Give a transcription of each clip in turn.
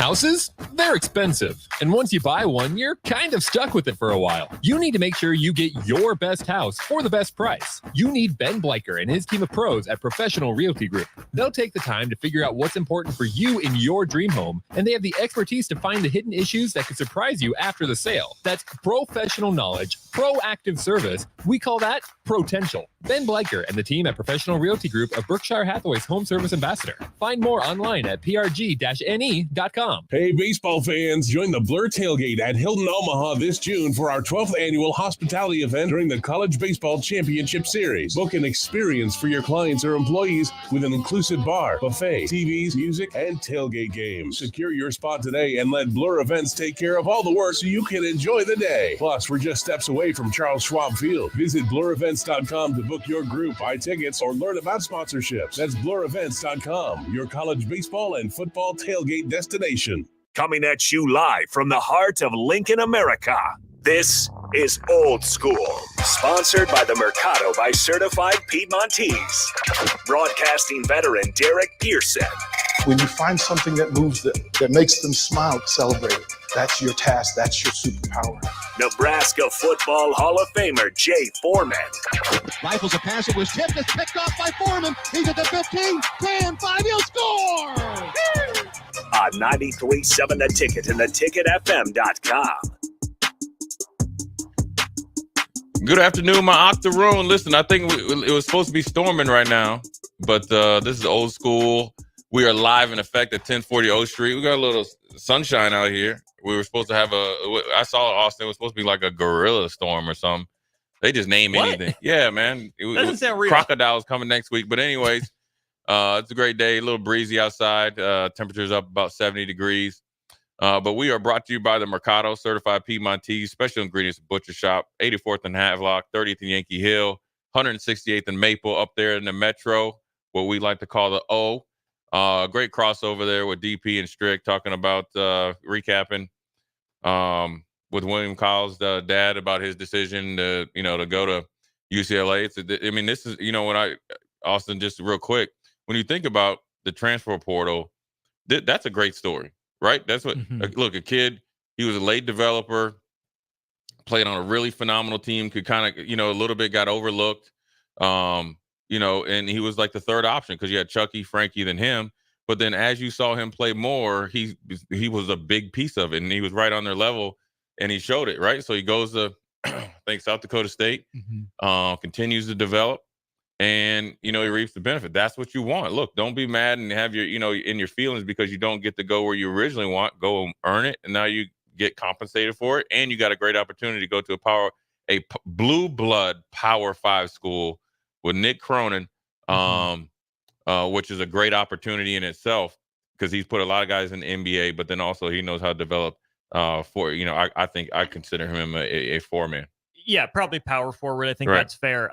Houses? They're expensive. And once you buy one, you're kind of stuck with it for a while. You need to make sure you get your best house for the best price. You need Ben Bleicher and his team of pros at Professional Realty Group. They'll take the time to figure out what's important for you in your dream home, and they have the expertise to find the hidden issues that could surprise you after the sale. That's professional knowledge, proactive service. We call that potential. Ben Bleicher and the team at Professional Realty Group of Berkshire Hathaway's home service ambassador. Find more online at prg-ne.com. Hey, baseball fans, join the Blur Tailgate at Hilton Omaha this June for our 12th annual hospitality event during the College Baseball Championship Series. Book an experience for your clients or employees with an inclusive bar, buffet, TVs, music, and tailgate games. Secure your spot today and let Blur Events take care of all the work so you can enjoy the day. Plus, we're just steps away from Charles Schwab Field. Visit blurevents.com to book your group, buy tickets, or learn about sponsorships. That's blurevents.com, your college baseball and football tailgate destination. Coming at you live from the heart of Lincoln, America. This is Old School, sponsored by the Mercado by Certified Piedmontese. Broadcasting veteran Derek Pearson. When you find something that moves them, that makes them smile, celebrate it. That's your task. That's your superpower. Nebraska Football Hall of Famer Jay Foreman. Rifles a pass. It was tipped. It's picked off by Foreman. He's at the 15, 10, 5. He'll score! On 93.7 The Ticket and theticketfm.com. Good afternoon, my Octoroon. Listen, I think it was supposed to be storming right now, but this is Old School. We are live in effect at 1040 O Street. We got a little sunshine out here. We were supposed to have I saw Austin, it was supposed to be like a gorilla storm or something. They just name anything. Yeah, man. Doesn't sound real. Crocodiles coming next week. But anyways, it's a great day, a little breezy outside. Temperature's up about 70 degrees. But we are brought to you by the Mercado, Certified Piedmontese, Special Ingredients Butcher Shop, 84th and Havelock, 30th and Yankee Hill, 168th and Maple up there in the Metro, what we like to call the O. Great crossover there with DP and Strick talking about recapping with William Kyle's dad about his decision to go to UCLA. This is, Austin, just real quick, when you think about the transfer portal, that's a great story, right? That's what, look, a kid, he was a late developer, played on a really phenomenal team, could kind of, a little bit got overlooked. And he was like the third option because you had Chucky, Frankie, then him. But then as you saw him play more, he was a big piece of it, and he was right on their level, and he showed it, right? So he goes to, I think, South Dakota State, continues to develop, and, he reaps the benefit. That's what you want. Look, don't be mad and have your, in your feelings because you don't get to go where you originally want. Go and earn it, and now you get compensated for it, and you got a great opportunity to go to a blue blood Power 5 school with Nick Cronin, which is a great opportunity in itself because he's put a lot of guys in the NBA, but then also he knows how to develop I think I consider him a four-man. Yeah, probably power forward. I think that's fair.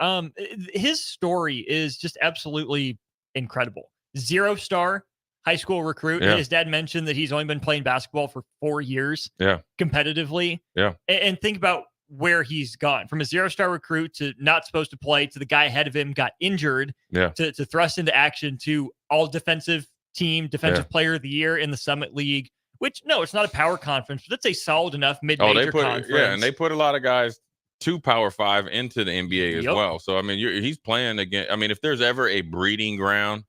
His story is just absolutely incredible. 0-star high school recruit. Yeah. His dad mentioned that he's only been playing basketball for 4 years competitively. Yeah. And think about where he's gone from a 0-star recruit to not supposed to play to the guy ahead of him got injured to thrust into action to all defensive team, defensive player of the year in the Summit League, which it's not a power conference, but it's a solid enough mid-major conference. Yeah, and they put a lot of guys to Power 5 into the NBA as well. So, he's playing again. If there's ever a breeding ground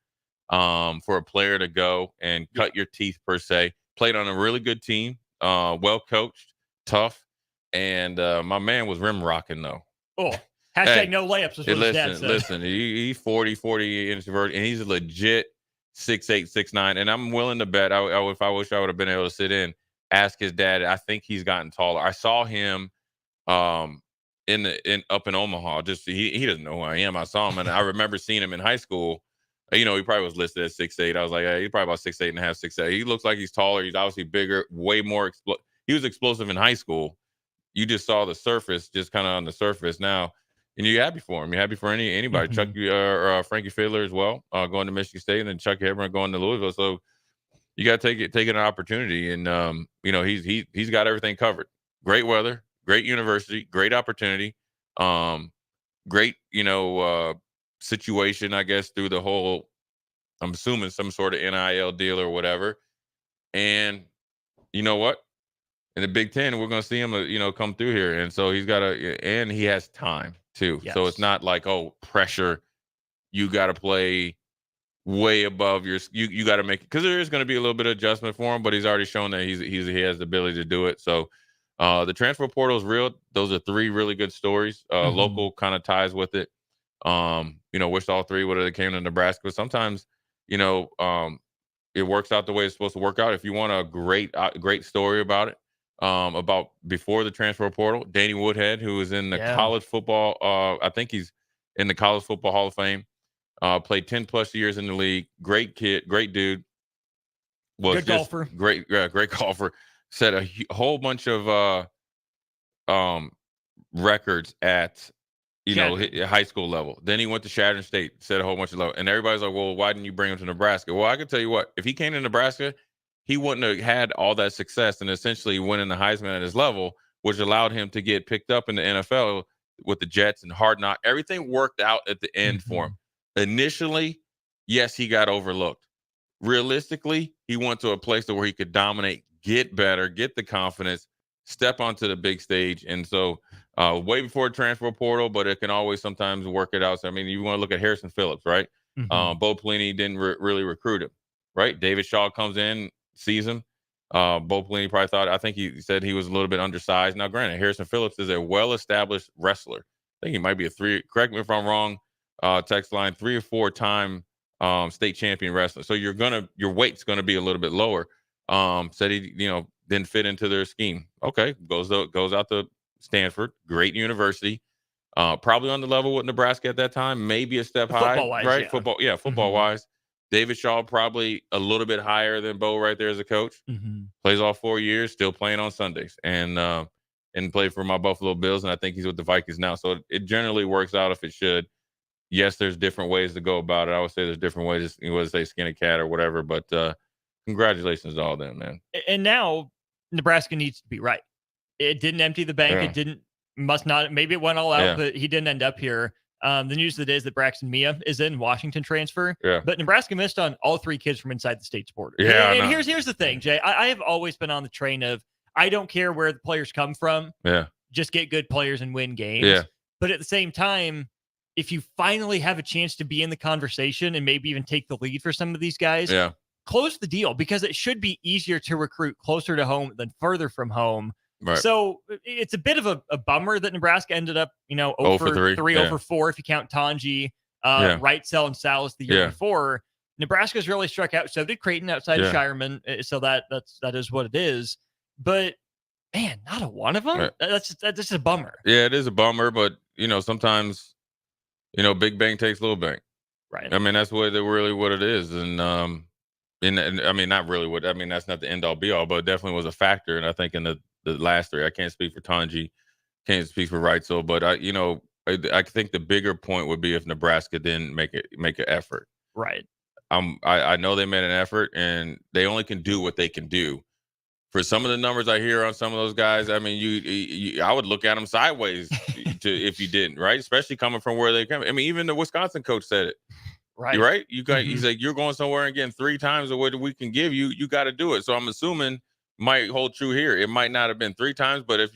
for a player to go and cut your teeth per se, played on a really good team, well coached, tough. And my man was rim rocking though. Oh, hashtag no layups. Listen, he's 40 introvert, and he's a legit 6'8", 6'9". And I'm willing to bet. If I wish I would have been able to sit in, ask his dad. I think he's gotten taller. I saw him up in Omaha. Just he doesn't know who I am. I saw him, and I remember seeing him in high school. He probably was listed as 6'8". I was like, hey, he's probably about 6'8 and a half, 6'8". He looks like he's taller. He's obviously bigger, way more. He was explosive in high school. You just saw the surface, just kind of on the surface now, and you're happy for him. You're happy for anybody. Chucky or Frankie Fiddler as well, going to Michigan State, and then Chuck Hebron going to Louisville. So you got to take an opportunity, and he's got everything covered. Great weather, great university, great opportunity, great situation, I guess, through the whole. I'm assuming some sort of NIL deal or whatever, and you know what? In the Big Ten, we're going to see him, come through here. And so and he has time too. Yes. So it's not like, pressure. You got to play way above you got to make it, because there is going to be a little bit of adjustment for him, but he's already shown that he has the ability to do it. So the transfer portal is real. Those are 3 really good stories. Local kind of ties with it. Wish all 3 would have came to Nebraska. But sometimes, it works out the way it's supposed to work out. If you want a great story about it, about before the transfer portal, Danny Woodhead, who is in the college football, I think he's in the College Football Hall of Fame. Played 10 plus years in the league. Great kid, great dude. Good golfer. Great golfer. Set a whole bunch of records at high school level. Then he went to Shadron State, set a whole bunch of level. And everybody's like, well, why didn't you bring him to Nebraska? Well, I can tell you what, if he came to Nebraska, he wouldn't have had all that success and essentially winning the Heisman at his level, which allowed him to get picked up in the NFL with the Jets and Hard Knock. Everything worked out at the end for him. Initially, yes, he got overlooked. Realistically, he went to a place where he could dominate, get better, get the confidence, step onto the big stage. And so way before transfer portal, but it can always sometimes work it out. So, I mean, you want to look at Harrison Phillips, right? Bo Pelini didn't really recruit him, right? David Shaw comes in, sees him. Bo Pelini probably I think he said he was a little bit undersized. Now, granted, Harrison Phillips is a well-established wrestler. I think he might be a 3, correct me if I'm wrong, text line, 3 or 4 time state champion wrestler. So your weight's gonna be a little bit lower. Said he, didn't fit into their scheme. Okay, goes out to Stanford, great university. Probably on the level with Nebraska at that time, maybe a step high, football-wise, right? yeah. Football wise. David Shaw probably a little bit higher than Bo right there as a coach. Plays all 4 years, still playing on Sundays, and played for my Buffalo Bills, and I think he's with the Vikings now. So it generally works out if it should. Yes, there's different ways to go about it. I would say there's different ways, whether to say skin a cat or whatever, but congratulations to all them, man. And now Nebraska needs to be right. It didn't empty the bank. Yeah. Maybe it went all out, Yeah. but he didn't end up here. The news of the day is that Braxton Mia is in Washington transfer. Yeah. But Nebraska missed on all 3 kids from inside the state's border. Yeah, And here's the thing, Jay. I have always been on the train of I don't care where the players come from. Yeah. Just get good players and win games. Yeah. But at the same time, if you finally have a chance to be in the conversation and maybe even take the lead for some of these guys, close the deal, because it should be easier to recruit closer to home than further from home. Right. So it's a bit of a bummer that Nebraska ended up, 0 for 3, 0 for 4 if you count Tanji, Wrightsell, and Salas the year before. Nebraska's really struck out. So did Creighton outside of Shireman. So that is what it is. But man, not a one of them. Right. That's just a bummer. Yeah, it is a bummer, but sometimes big bang takes little bang. Right. I mean, that's really what it is. And and I mean, not really that's not the end all be all, but it definitely was a factor. And I think in the last 3, I can't speak for Tanji, can't speak for Wrightsell, but I think the bigger point would be if Nebraska didn't make an effort. Right. I know they made an effort, and they only can do what they can do. For some of the numbers I hear on some of those guys, I mean, I would look at them sideways if you didn't, right? Especially coming from where they come. I mean, even the Wisconsin coach said it. Right. Right. He's like, you're going somewhere and getting 3 times the way that we can give you. You got to do it. So I'm assuming might hold true here. It might not have been 3 times, but if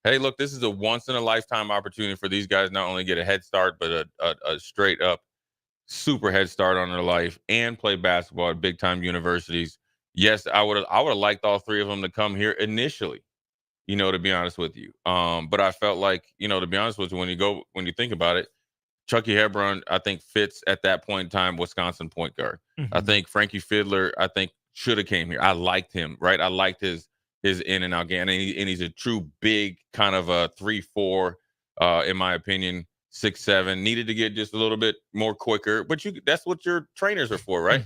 hey, look, this is a once in a lifetime opportunity for these guys not only get a head start, but a straight up super head start on their life and play basketball at big time universities. Yes, I would have liked all 3 of them to come here initially, to be honest with you. But I felt like, to be honest with you, when you think about it, Chucky Hebron, I think, fits at that point in time Wisconsin point guard. I think Frankie Fiddler, should have came here. I liked him, right? I liked his in and out game, and he's a true big kind of a 3-4, in my opinion, 6'7". Needed to get just a little bit more quicker, but that's what your trainers are for, right?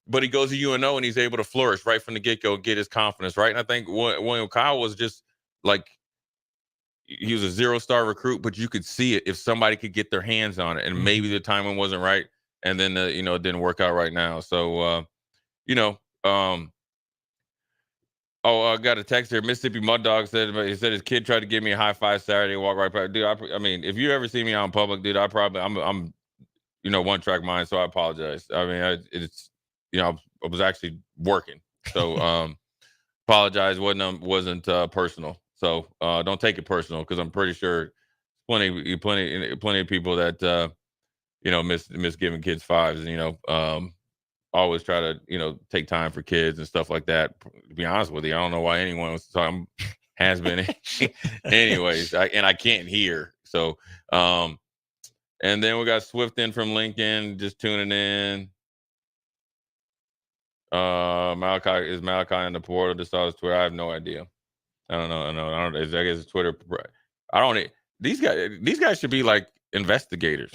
But he goes to UNO and he's able to flourish right from the get-go, get his confidence, right? And I think William Kyle was just like, he was a 0-star recruit, but you could see it if somebody could get their hands on it, and maybe the timing wasn't right, and then it didn't work out right now. So I got a text here. Mississippi Mud Dog said his kid tried to give me a high five Saturday and walk right by. Dude, I mean, if you ever see me out in public, dude, I'm one track mind, so I apologize. I mean, I was actually working, so apologize. Wasn't personal. So don't take it personal, because I'm pretty sure plenty of people that miss giving kids fives, and always try to take time for kids and stuff like that. To be honest with you, I don't know why anyone was talking has been. Anyways, I can't hear. So and then we got Swift in from Lincoln, just tuning in. Malachi in the portal? Just saw his Twitter. I have no idea. I don't know. I guess it's Twitter. These guys should be like investigators.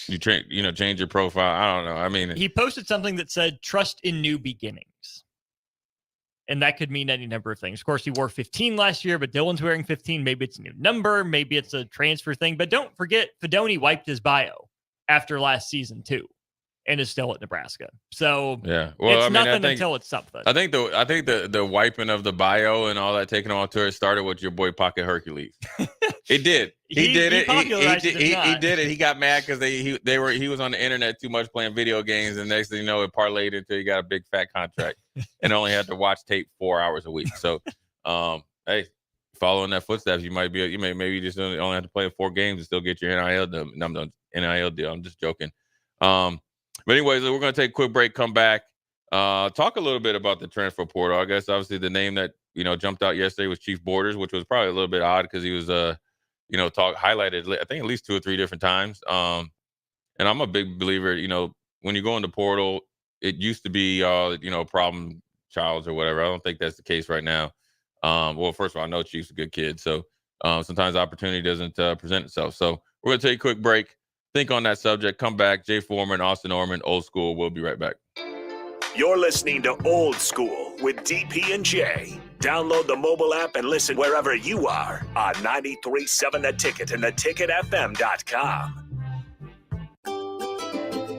You change your profile. I don't know. I mean, he posted something that said "trust in new beginnings," and that could mean any number of things. Of course, he wore 15 last year, but Dylan's wearing 15. Maybe it's a new number. Maybe it's a transfer thing. But don't forget, Fedoni wiped his bio after last season too, and is still at Nebraska. So yeah, well, it's nothing until it's something. I think the wiping of the bio and all that, taking them on tour, started with your boy Pocket Hercules. It did. He did it. He did it. He got mad because he was on the internet too much playing video games, and next thing you know, it parlayed until he got a big fat contract and only had to watch tape 4 hours a week. So, hey, following that footsteps, you may just only have to play 4 games and still get your NIL deal. I'm just joking. But anyways, we're going to take a quick break, come back, talk a little bit about the transfer portal. I guess obviously the name that jumped out yesterday was Chief Borders, which was probably a little bit odd because he was highlighted, I think, at least 2 or 3 different times. And I'm a big believer, when you go in the portal, it used to be problem childs or whatever. I don't think that's the case right now. Well, first of all, I know Chief's a good kid, so sometimes opportunity doesn't present itself. So we're going to take a quick break, think on that subject, come back. Jay Foreman, Austin Orman, Old School. We'll be right back. You're listening to Old School with DP and J. Download the mobile app and listen wherever you are on 93.7 The Ticket and theticketfm.com.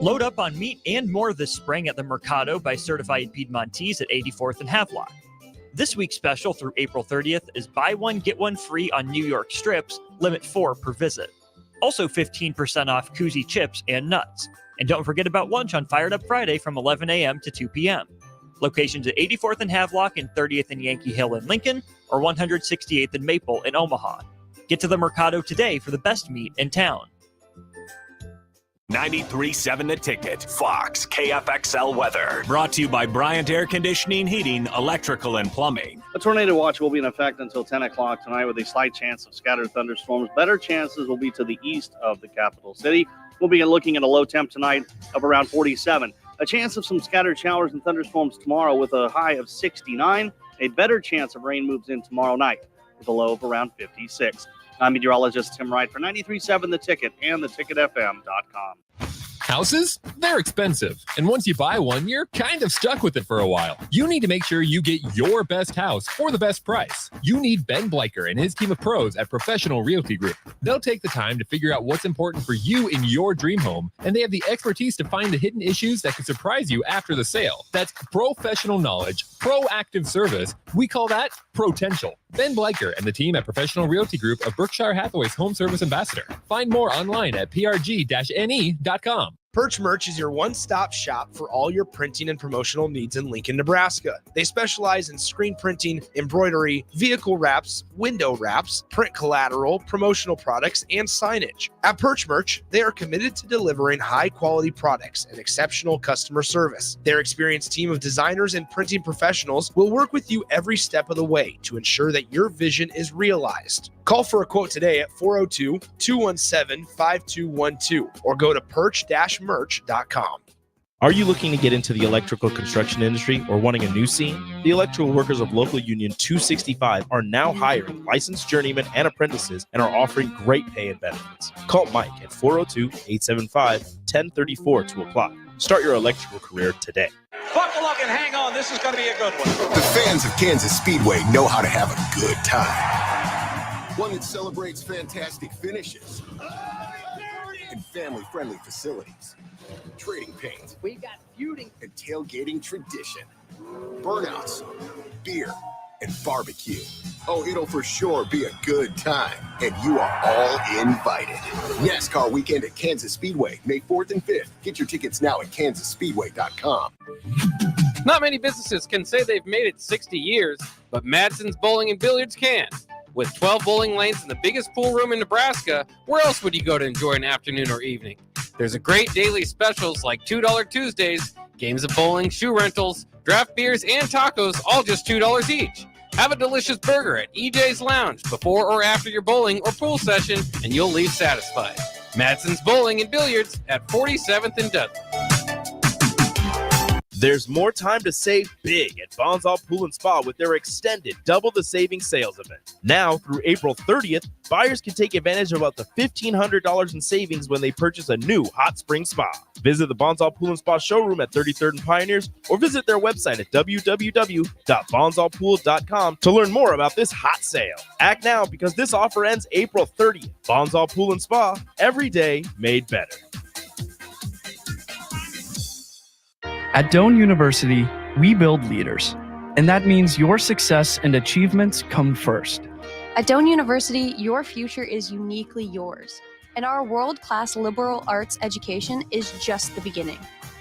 Load up on meat and more this spring at the Mercado by Certified Piedmontese at 84th and Havelock. This week's special through April 30th is buy one, get one free on New York strips, limit 4 per visit. Also 15% off koozie chips and nuts. And don't forget about lunch on Fired Up Friday from 11 a.m. to 2 p.m. Locations at 84th and Havelock and 30th and Yankee Hill in Lincoln, or 168th and Maple in Omaha. Get to the Mercado today for the best meat in town. 93.7 The Ticket, Fox, KFXL weather. Brought to you by Bryant Air Conditioning, Heating, Electrical, and Plumbing. A tornado watch will be in effect until 10 o'clock tonight with a slight chance of scattered thunderstorms. Better chances will be to the east of the capital city. We'll be looking at a low temp tonight of around 47. A chance of some scattered showers and thunderstorms tomorrow with a high of 69. A better chance of rain moves in tomorrow night with a low of around 56. I'm meteorologist Tim Wright for 93.7 The Ticket and theticketfm.com. Houses? They're expensive. And once you buy one, you're kind of stuck with it for a while. You need to make sure you get your best house for the best price. You need Ben Bleicher and his team of pros at Professional Realty Group. They'll take the time to figure out what's important for you in your dream home, and they have the expertise to find the hidden issues that could surprise you after the sale. That's professional knowledge, proactive service. We call that potential. Ben Bleicher and the team at Professional Realty Group of Berkshire Hathaway's home service ambassador. Find more online at prg-ne.com. Perch Merch is your one-stop shop for all your printing and promotional needs in Lincoln, Nebraska. They specialize in screen printing, embroidery, vehicle wraps, window wraps, print collateral, promotional products, and signage. At Perch Merch, they are committed to delivering high-quality products and exceptional customer service. Their experienced team of designers and printing professionals will work with you every step of the way to ensure that your vision is realized. Call for a quote today at 402-217-5212 or go to perch-merch.com. Are you looking to get into the electrical construction industry or wanting a new scene? The electrical workers of Local Union 265 are now hiring licensed journeymen and apprentices and are offering great pay and benefits. Call Mike at 402-875-1034 to apply. Start your electrical career today. Buckle up and hang on. This is going to be a good one. The fans of Kansas Speedway know how to have a good time. One that celebrates fantastic finishes and family-friendly facilities. Trading paint. We got feuding and tailgating tradition. Burnouts, beer, and barbecue. Oh, it'll for sure be a good time, and you are all invited. NASCAR weekend at Kansas Speedway, May 4th and 5th. Get your tickets now at kansasspeedway.com. Not many businesses can say they've made it 60 years, but Madsen's Bowling and Billiards can. With 12 bowling lanes and the biggest pool room in Nebraska, where else would you go to enjoy an afternoon or evening? There's a great daily specials like $2 Tuesdays, games of bowling, shoe rentals, draft beers, and tacos, all just $2 each. Have a delicious burger at EJ's Lounge before or after your bowling or pool session, and you'll leave satisfied. Madsen's Bowling and Billiards at 47th and Dudley. There's more time to save big at Bonzall Pool & Spa with their extended Double the Savings sales event. Now through April 30th, buyers can take advantage of up to $1,500 in savings when they purchase a new hot spring spa. Visit the Bonzall Pool & Spa showroom at 33rd and Pioneers or visit their website at www.bonzallpool.com to learn more about this hot sale. Act now because this offer ends April 30th. Bonzall Pool & Spa, every day made better. At Doane University, we build leaders, and that means your success and achievements come first. At Doane University, your future is uniquely yours, and our world-class liberal arts education is just the beginning.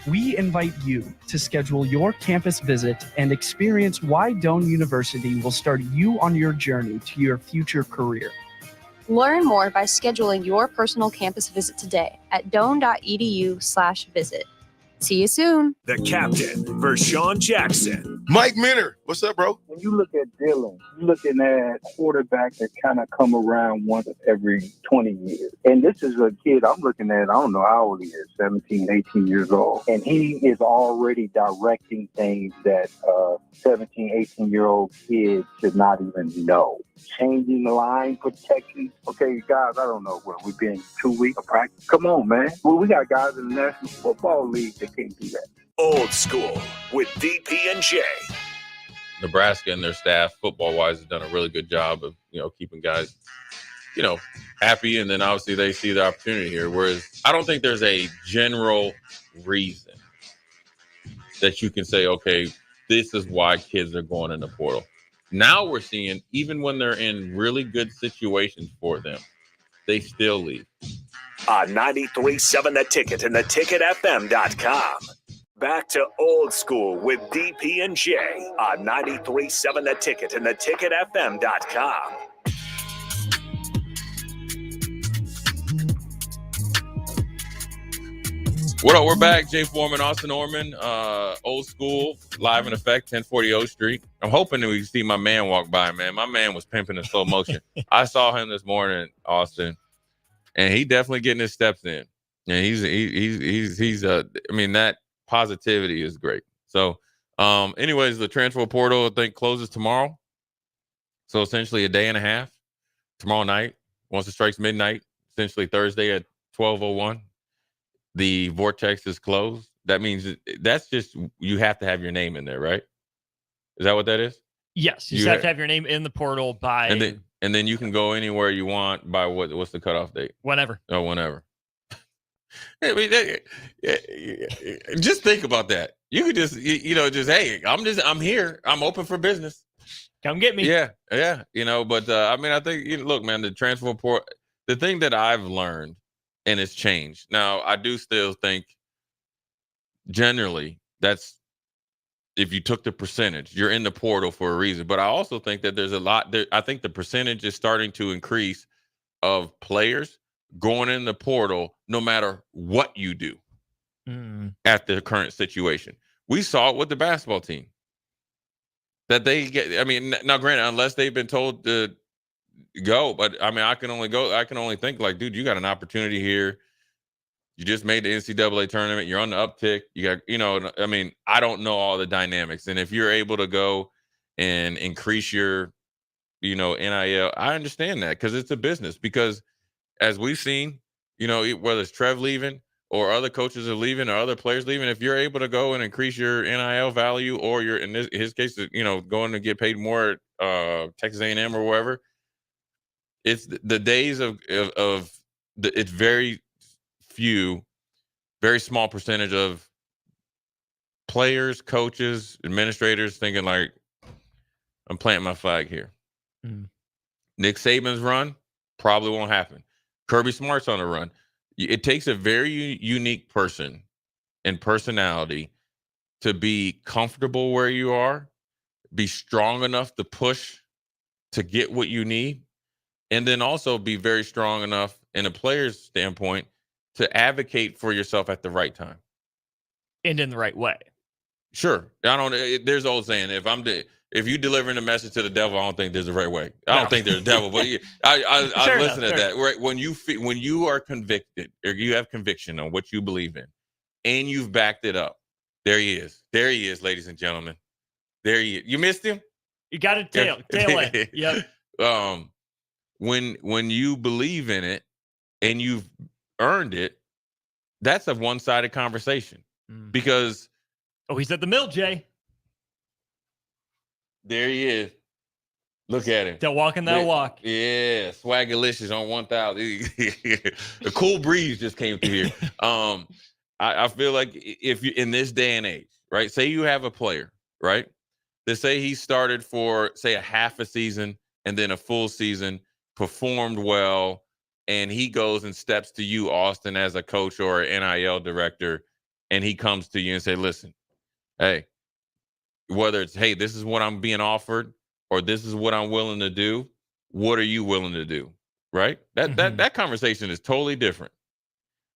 We invite you to schedule your campus visit and experience why Doane University will start you on your journey to your future career. Learn more by scheduling your personal campus visit today at doane.edu/visit. See you soon. The captain, Vershawn Jackson. Mike Minner, what's up, bro? When you look at Dylan, you're looking at quarterbacks that kind of come around once every 20 years. And this is a kid I'm looking at, I don't know how old he is, 17, 18 years old. And he is already directing things that 17, 18-year-old kids should not even know. Changing the line protection. Okay, guys, I don't know what we've been 2 weeks of practice. Come on, man. Well, we got guys in the National Football League that can't do that. Old School with DP and J. Nebraska and their staff, football-wise, has done a really good job of, keeping guys, happy. And then obviously they see the opportunity here. Whereas I don't think there's a general reason that you can say, okay, this is why kids are going in the portal. Now we're seeing, even when they're in really good situations for them, they still leave. 93.7 The Ticket and theticketfm.com. Back to Old School with DP and J on 93.7 The Ticket and theticketfm.com. What up? We're back. Jay Foreman, Austin Orman, Old School, live in effect, 1040 O Street. I'm hoping that we see my man walk by, man. My man was pimping in slow motion. I saw him this morning, Austin, and he definitely getting his steps in. And he's that positivity is great. So, anyways, the transfer portal, I think, closes tomorrow. So essentially a day and a half tomorrow night. Once it strikes midnight, essentially Thursday at 12:01. The vortex is closed. That means that's just, you have to have your name in there, right? Is that what that is? Yes, you just have to have your name in the portal by. And then you can go anywhere you want by what's the cutoff date? Whenever. Oh, whenever. I mean, just think about that. You could just, hey, I'm here. I'm open for business. Come get me. Yeah. But I think, look, man, the transfer portal, the thing that I've learned, and it's changed. Now, I do still think generally that's, if you took the percentage, you're in the portal for a reason. But I also think that there's a lot there. I think the percentage is starting to increase of players going in the portal no matter what you do at the current situation. We saw it with the basketball team. That they get, now granted, unless they've been told to go, but I can only think like, dude, you got an opportunity here. You just made the NCAA tournament. You're on the uptick. You got, I don't know all the dynamics. And if you're able to go and increase your, NIL, I understand that because it's a business. Because as we've seen, whether it's Trev leaving or other coaches are leaving or other players leaving, if you're able to go and increase your NIL value, or you're in his case, going to get paid more at Texas A&M or wherever, it's the days it's very few, very small percentage of players, coaches, administrators thinking like, I'm planting my flag here. Nick Saban's run probably won't happen. Kirby Smart's on a run. It takes a very unique person and personality to be comfortable where you are, be strong enough to push to get what you need, and then also be very strong enough in a player's standpoint to advocate for yourself at the right time. And in the right way. Sure. There's the old saying, if you delivering a message to the devil, I don't think there's a right way. I don't think there's a devil, but I listen to that. Right? When you are convicted or you have conviction on what you believe in and you've backed it up, there he is. There he is, ladies and gentlemen. There he is. You missed him? You got a tail end. Yep. When you believe in it and you've earned it, that's a one-sided conversation. Because he's at the mill, Jay. There he is. Look at him. Still walking that walk. Yeah, Swaggalicious on 1,000. A cool breeze just came through here. I feel like if you in this day and age, right? Say you have a player, right? That say he started for say a half a season and then a full season, performed well, and he goes and steps to you, Austin, as a coach or an NIL director, and he comes to you and say, "Listen, hey, whether it's hey, this is what I'm being offered, or this is what I'm willing to do. What are you willing to do?" Right? That conversation is totally different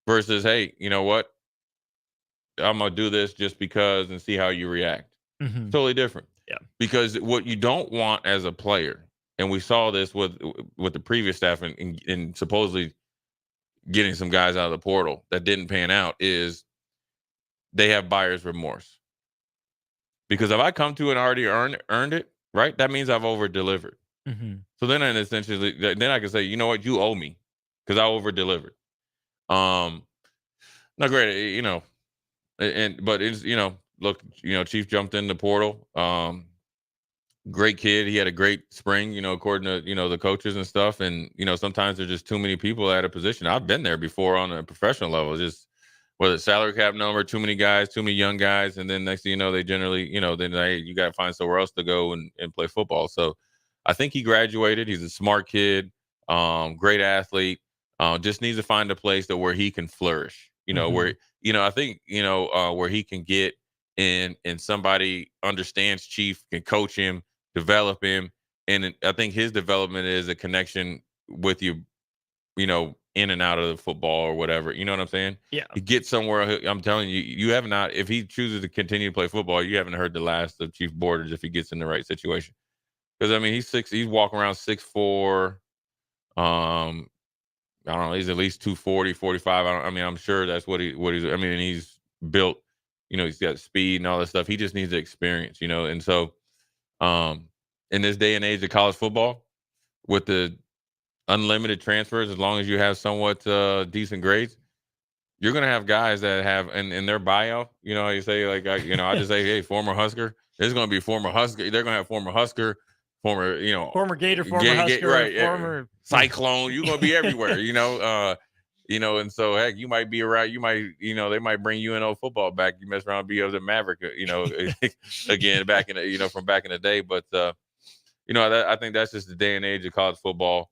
versus, hey, you know what? I'm gonna do this just because and see how you react. Totally different. Yeah. Because what you don't want as a player, and we saw this with the previous staff and supposedly getting some guys out of the portal that didn't pan out, is they have buyer's remorse. Because if I come to and already earned it, right, that means I've over delivered. So then, essentially, then I can say, you know what, you owe me because I over delivered. Not great, you know, but it's, you know, look, you know, Chief jumped in the portal. Great kid. He had a great spring, you know, according to, you know, the coaches and stuff. And, you know, sometimes there's just too many people at a position. I've been there before on a professional level, just whether it's salary cap number, too many guys, too many young guys. And then next thing you know, they generally, you know, then you got to find somewhere else to go and play football. So I think he graduated. He's a smart kid, great athlete, just needs to find a place where he can flourish, you know, where, you know, I think, you know, where he can get in and somebody understands Chief, can coach him, develop him. And I think his development is a connection with you, you know, in and out of the football or whatever. You know what I'm saying? Yeah. He gets somewhere. I'm telling you, you have not, if he chooses to continue to play football, you haven't heard the last of Chief Borders if he gets in the right situation. Because, I mean, he's walking around 6'4". I don't know, he's at least 240, 45. I mean, I'm sure that's what he's, I mean, he's built, you know, he's got speed and all that stuff. He just needs the experience, you know? And so, in this day and age of college football, with the unlimited transfers, as long as you have somewhat decent grades, you're going to have guys that have in their bio, you know how you say, like, you know, I just say, hey, former Husker. There's going to be former Husker. They're going to have former Husker, former, you know, former Gator, former Husker, right, former Cyclone. You're going to be everywhere, you know. And so heck, you might be around. You might, you know, they might bring UNO football back. You mess around, be a Maverick, you know, again back in the, you know, from back in the day. But you know, I think that's just the day and age of college football.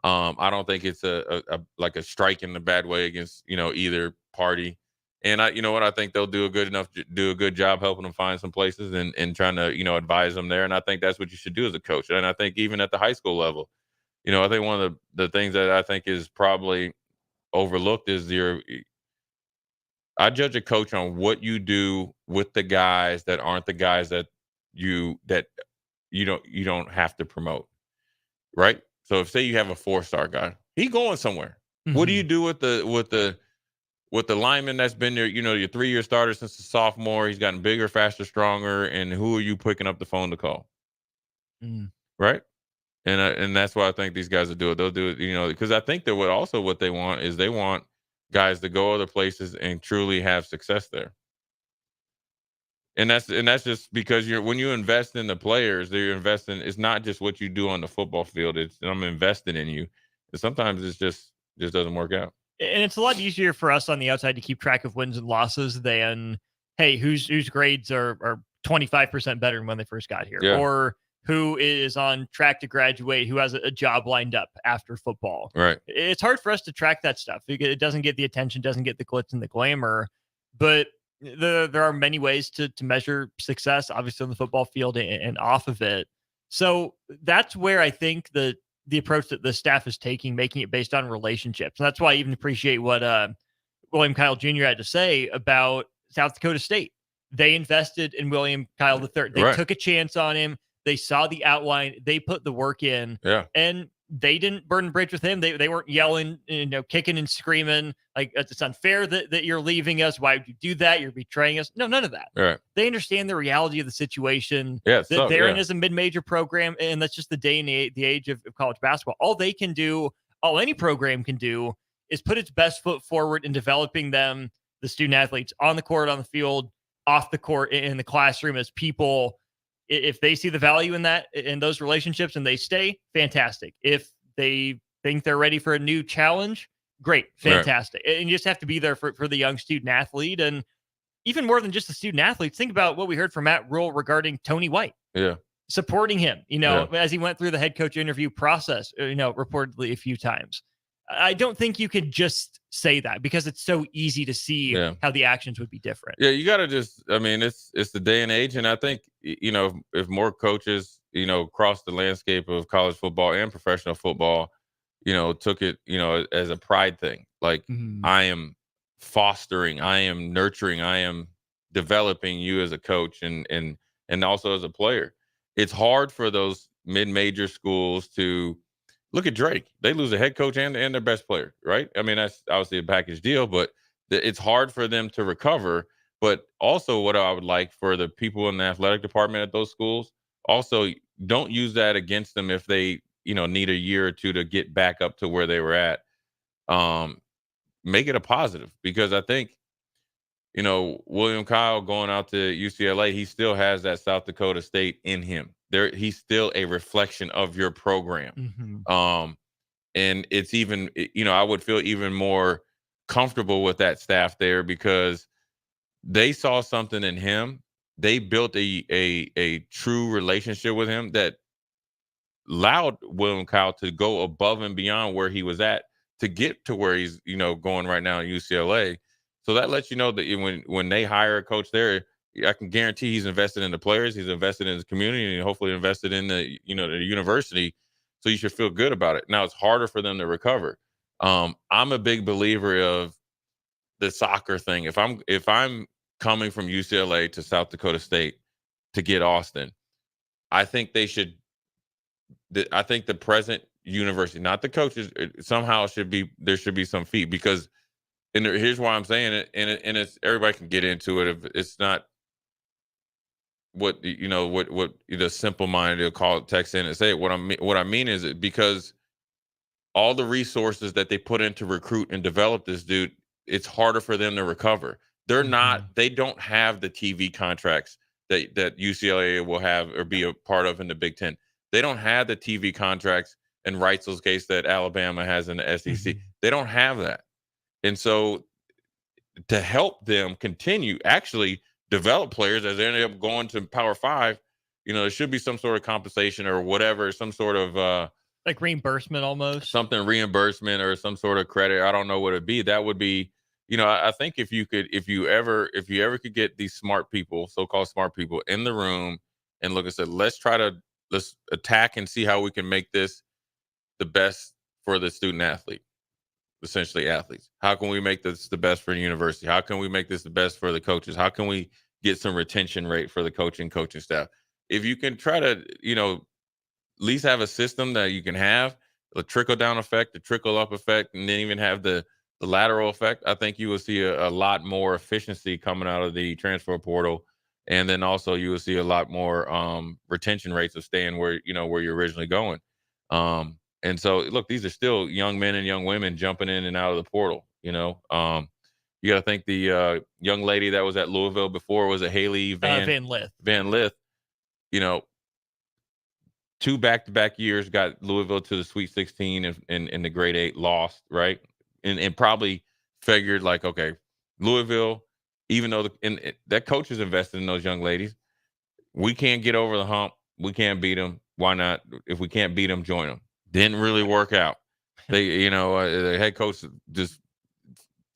I don't think it's a like a strike in the bad way against, you know, either party. And you know what, I think they'll do a good job helping them find some places and trying to, you know, advise them there. And I think that's what you should do as a coach. And I think even at the high school level, you know, I think one of the things that I think is probably overlooked is I judge a coach on what you do with the guys that aren't the guys that you don't have to promote, right? So if say you have a 4-star guy, he going somewhere. What do you do with the lineman that's been there, you know, your 3-year starter since the sophomore? He's gotten bigger, faster, stronger, and who are you picking up the phone to call? Right? And that's why I think these guys will do it. They'll do it, you know, because I think that what they want is they want guys to go other places and truly have success there. And that's just because when you invest in the players, you're investing. It's not just what you do on the football field. It's I'm invested in you. And sometimes it's just doesn't work out. And it's a lot easier for us on the outside to keep track of wins and losses than, hey, whose grades are 25% better than when they first got here, or who is on track to graduate, who has a job lined up after football. Right. It's hard for us to track that stuff. It doesn't get the attention, doesn't get the glitz and the glamour. But there are many ways to measure success, obviously on the football field and off of it. So that's where I think the approach that the staff is taking, making it based on relationships. And that's why I even appreciate what William Kyle Jr. had to say about South Dakota State. They invested in William Kyle III. They took a chance on him. They saw the outline. They put the work in. Yeah. And they didn't burn the bridge with him. They weren't yelling, kicking and screaming like it's unfair that you're leaving us. Why would you do that? You're betraying us. No, none of that. Right. They understand the reality of the situation. Yeah, that they're in as a mid-major program, and that's just the day and the age of college basketball. All they can do, all any program can do, is put its best foot forward in developing them, the student athletes, on the court, on the field, off the court, in the classroom, as people. If they see the value in that, in those relationships, and they stay, fantastic. If they think they're ready for a new challenge, great, fantastic. Right. And you just have to be there for the young student athlete. And even more than just the student athletes, think about what we heard from Matt Rule regarding Tony White. Yeah. Supporting him, as he went through the head coach interview process, reportedly a few times. I don't think you could just say that, because it's so easy to see how the actions would be different. Yeah, you got to just, it's the day and age. And I think, if more coaches, across the landscape of college football and professional football, took it, as a pride thing. Like, I am fostering, I am nurturing, I am developing you as a coach and also as a player. It's hard for those mid-major schools to look at Drake. They lose a head coach and their best player, right? That's obviously a package deal, but it's hard for them to recover. But also, what I would like for the people in the athletic department at those schools, also don't use that against them if they, need a year or two to get back up to where they were at. Make it a positive, because I think, William Kyle going out to UCLA, he still has that South Dakota State in him. He's still a reflection of your program. And it's even, I would feel even more comfortable with that staff there, because they saw something in him. They built a true relationship with him that allowed William Kyle to go above and beyond where he was at to get to where he's, going right now at UCLA. So that lets you know that when they hire a coach there, I can guarantee he's invested in the players, he's invested in his community, and hopefully invested in the university. So you should feel good about it. Now it's harder for them to recover. I'm a big believer of the soccer thing. If I'm coming from UCLA to South Dakota State to get Austin, I think they should. I think the present university, not the coaches, somehow there should be some fee, because, and here's why I'm saying it, and it's everybody can get into it. If it's not what the simple minded will call it, text in and say it. What I mean is because all the resources that they put in to recruit and develop this dude, it's harder for them to recover. They don't have the TV contracts that UCLA will have or be a part of in the Big Ten. They don't have the TV contracts and Reitzel's case that Alabama has in the SEC. They don't have that. And so to help them continue, actually develop players as they end up going to Power 5, there should be some sort of compensation or whatever, some sort of like reimbursement, almost something reimbursement or some sort of credit. I don't know what it'd be. That would be, I think if you ever could get these smart people, so-called smart people, in the room and look and say, let's attack and see how we can make this the best for the student athlete, essentially athletes. How can we make this the best for the university? How can we make this the best for the coaches? How can we get some retention rate for the coaching staff? If you can try to, at least have a system that you can have a trickle down effect, a trickle up effect, and then even have the lateral effect, I think you will see a lot more efficiency coming out of the transfer portal. And then also you will see a lot more retention rates of staying where you're originally going. And so, look, these are still young men and young women jumping in and out of the portal. You got to think the young lady that was at Louisville before was a Haley Van Lith. 2 back-to-back years got Louisville to the Sweet 16 and the grade 8 lost, right? And probably figured like, okay, Louisville, even though that coach is invested in those young ladies, we can't get over the hump. We can't beat them. Why not? If we can't beat them, join them. Didn't really work out. They, the head coach just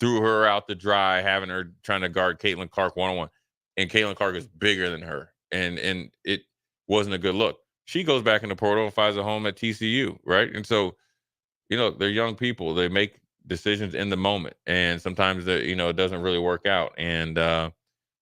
threw her out to dry, having her trying to guard Caitlin Clark one-on-one. And Caitlin Clark is bigger than her. And it wasn't a good look. She goes back in the portal and finds a home at TCU, right? And so, they're young people. They make decisions in the moment. And sometimes, it doesn't really work out. And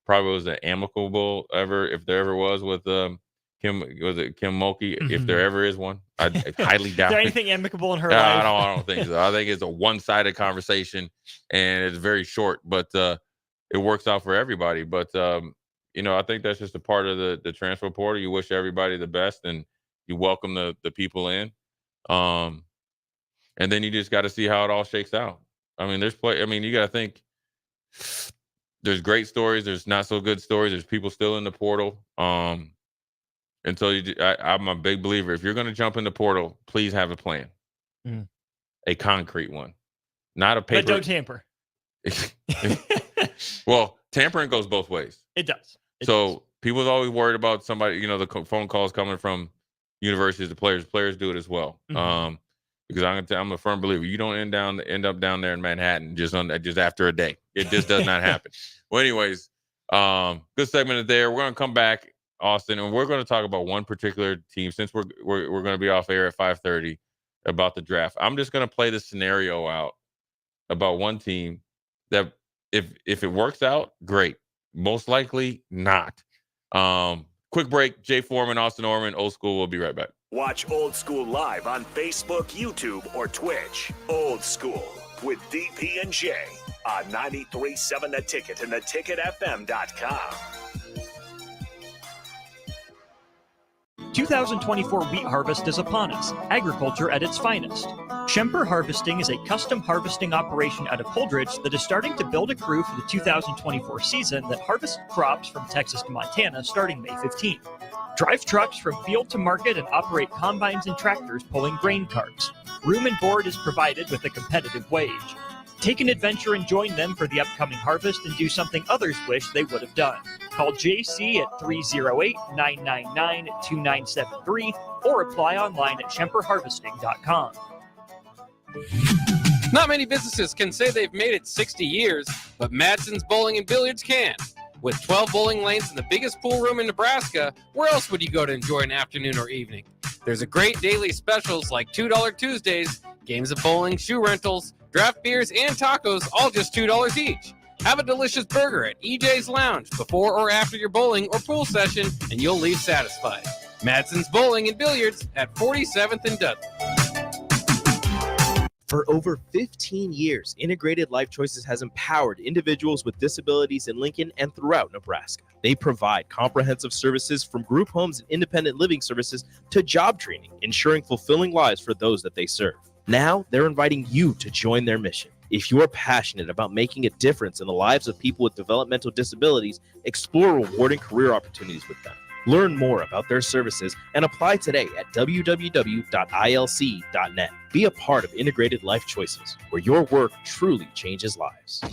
probably was an amicable if there ever was with Kim Mulkey, if there ever is one. I highly doubt is there it. anything amicable in her life? I don't think so. I think it's a one-sided conversation, and it's very short, but it works out for everybody. But, I think that's just a part of the transfer portal. You wish everybody the best, and you welcome the people in. And then you just got to see how it all shakes out. I mean, you got to think there's great stories. There's not so good stories. There's people still in the portal. And so I'm a big believer. If you're going to jump in the portal, please have a plan, a concrete one, not a paper. But don't tamper. Well, tampering goes both ways. It does. People's always worried about somebody, the phone calls coming from universities to players. Players do it as well. Because I'm a firm believer. You don't end up down there in Manhattan just after a day. It just does not happen. Well, anyways, good segment there. We're going to come back, Austin, and we're going to talk about one particular team since we're going to be off air at 5:30 about the draft. I'm just going to play the scenario out about one team that if it works out, great. Most likely not. Quick break. Jay Foreman, Austin Orman, Old School. We'll be right back. Watch Old School live on Facebook, YouTube, or Twitch. Old School with DP and J on 93.7 The Ticket and theticketfm.com. 2024 wheat harvest is upon us, agriculture at its finest. Schemper Harvesting is a custom harvesting operation out of Holdridge that is starting to build a crew for the 2024 season that harvests crops from Texas to Montana starting May 15th. Drive trucks from field to market and operate combines and tractors pulling grain carts. Room and board is provided with a competitive wage. Take an adventure and join them for the upcoming harvest and do something others wish they would have done. Call JC at 308-999-2973 or apply online at SchemperHarvesting.com. Not many businesses can say they've made it 60 years, but Madsen's Bowling and Billiards can. With 12 bowling lanes and the biggest pool room in Nebraska, where else would you go to enjoy an afternoon or evening? There's a great daily specials like $2 Tuesdays, games of bowling, shoe rentals, draft beers, and tacos, all just $2 each. Have a delicious burger at EJ's Lounge before or after your bowling or pool session, and you'll leave satisfied. Madsen's Bowling and Billiards at 47th and Dudley. For over 15 years, Integrated Life Choices has empowered individuals with disabilities in Lincoln and throughout Nebraska. They provide comprehensive services from group homes and independent living services to job training, ensuring fulfilling lives for those that they serve. Now, they're inviting you to join their mission. If you are passionate about making a difference in the lives of people with developmental disabilities, explore rewarding career opportunities with them. Learn more about their services and apply today at www.ilc.net. Be a part of Integrated Life Choices, where your work truly changes lives.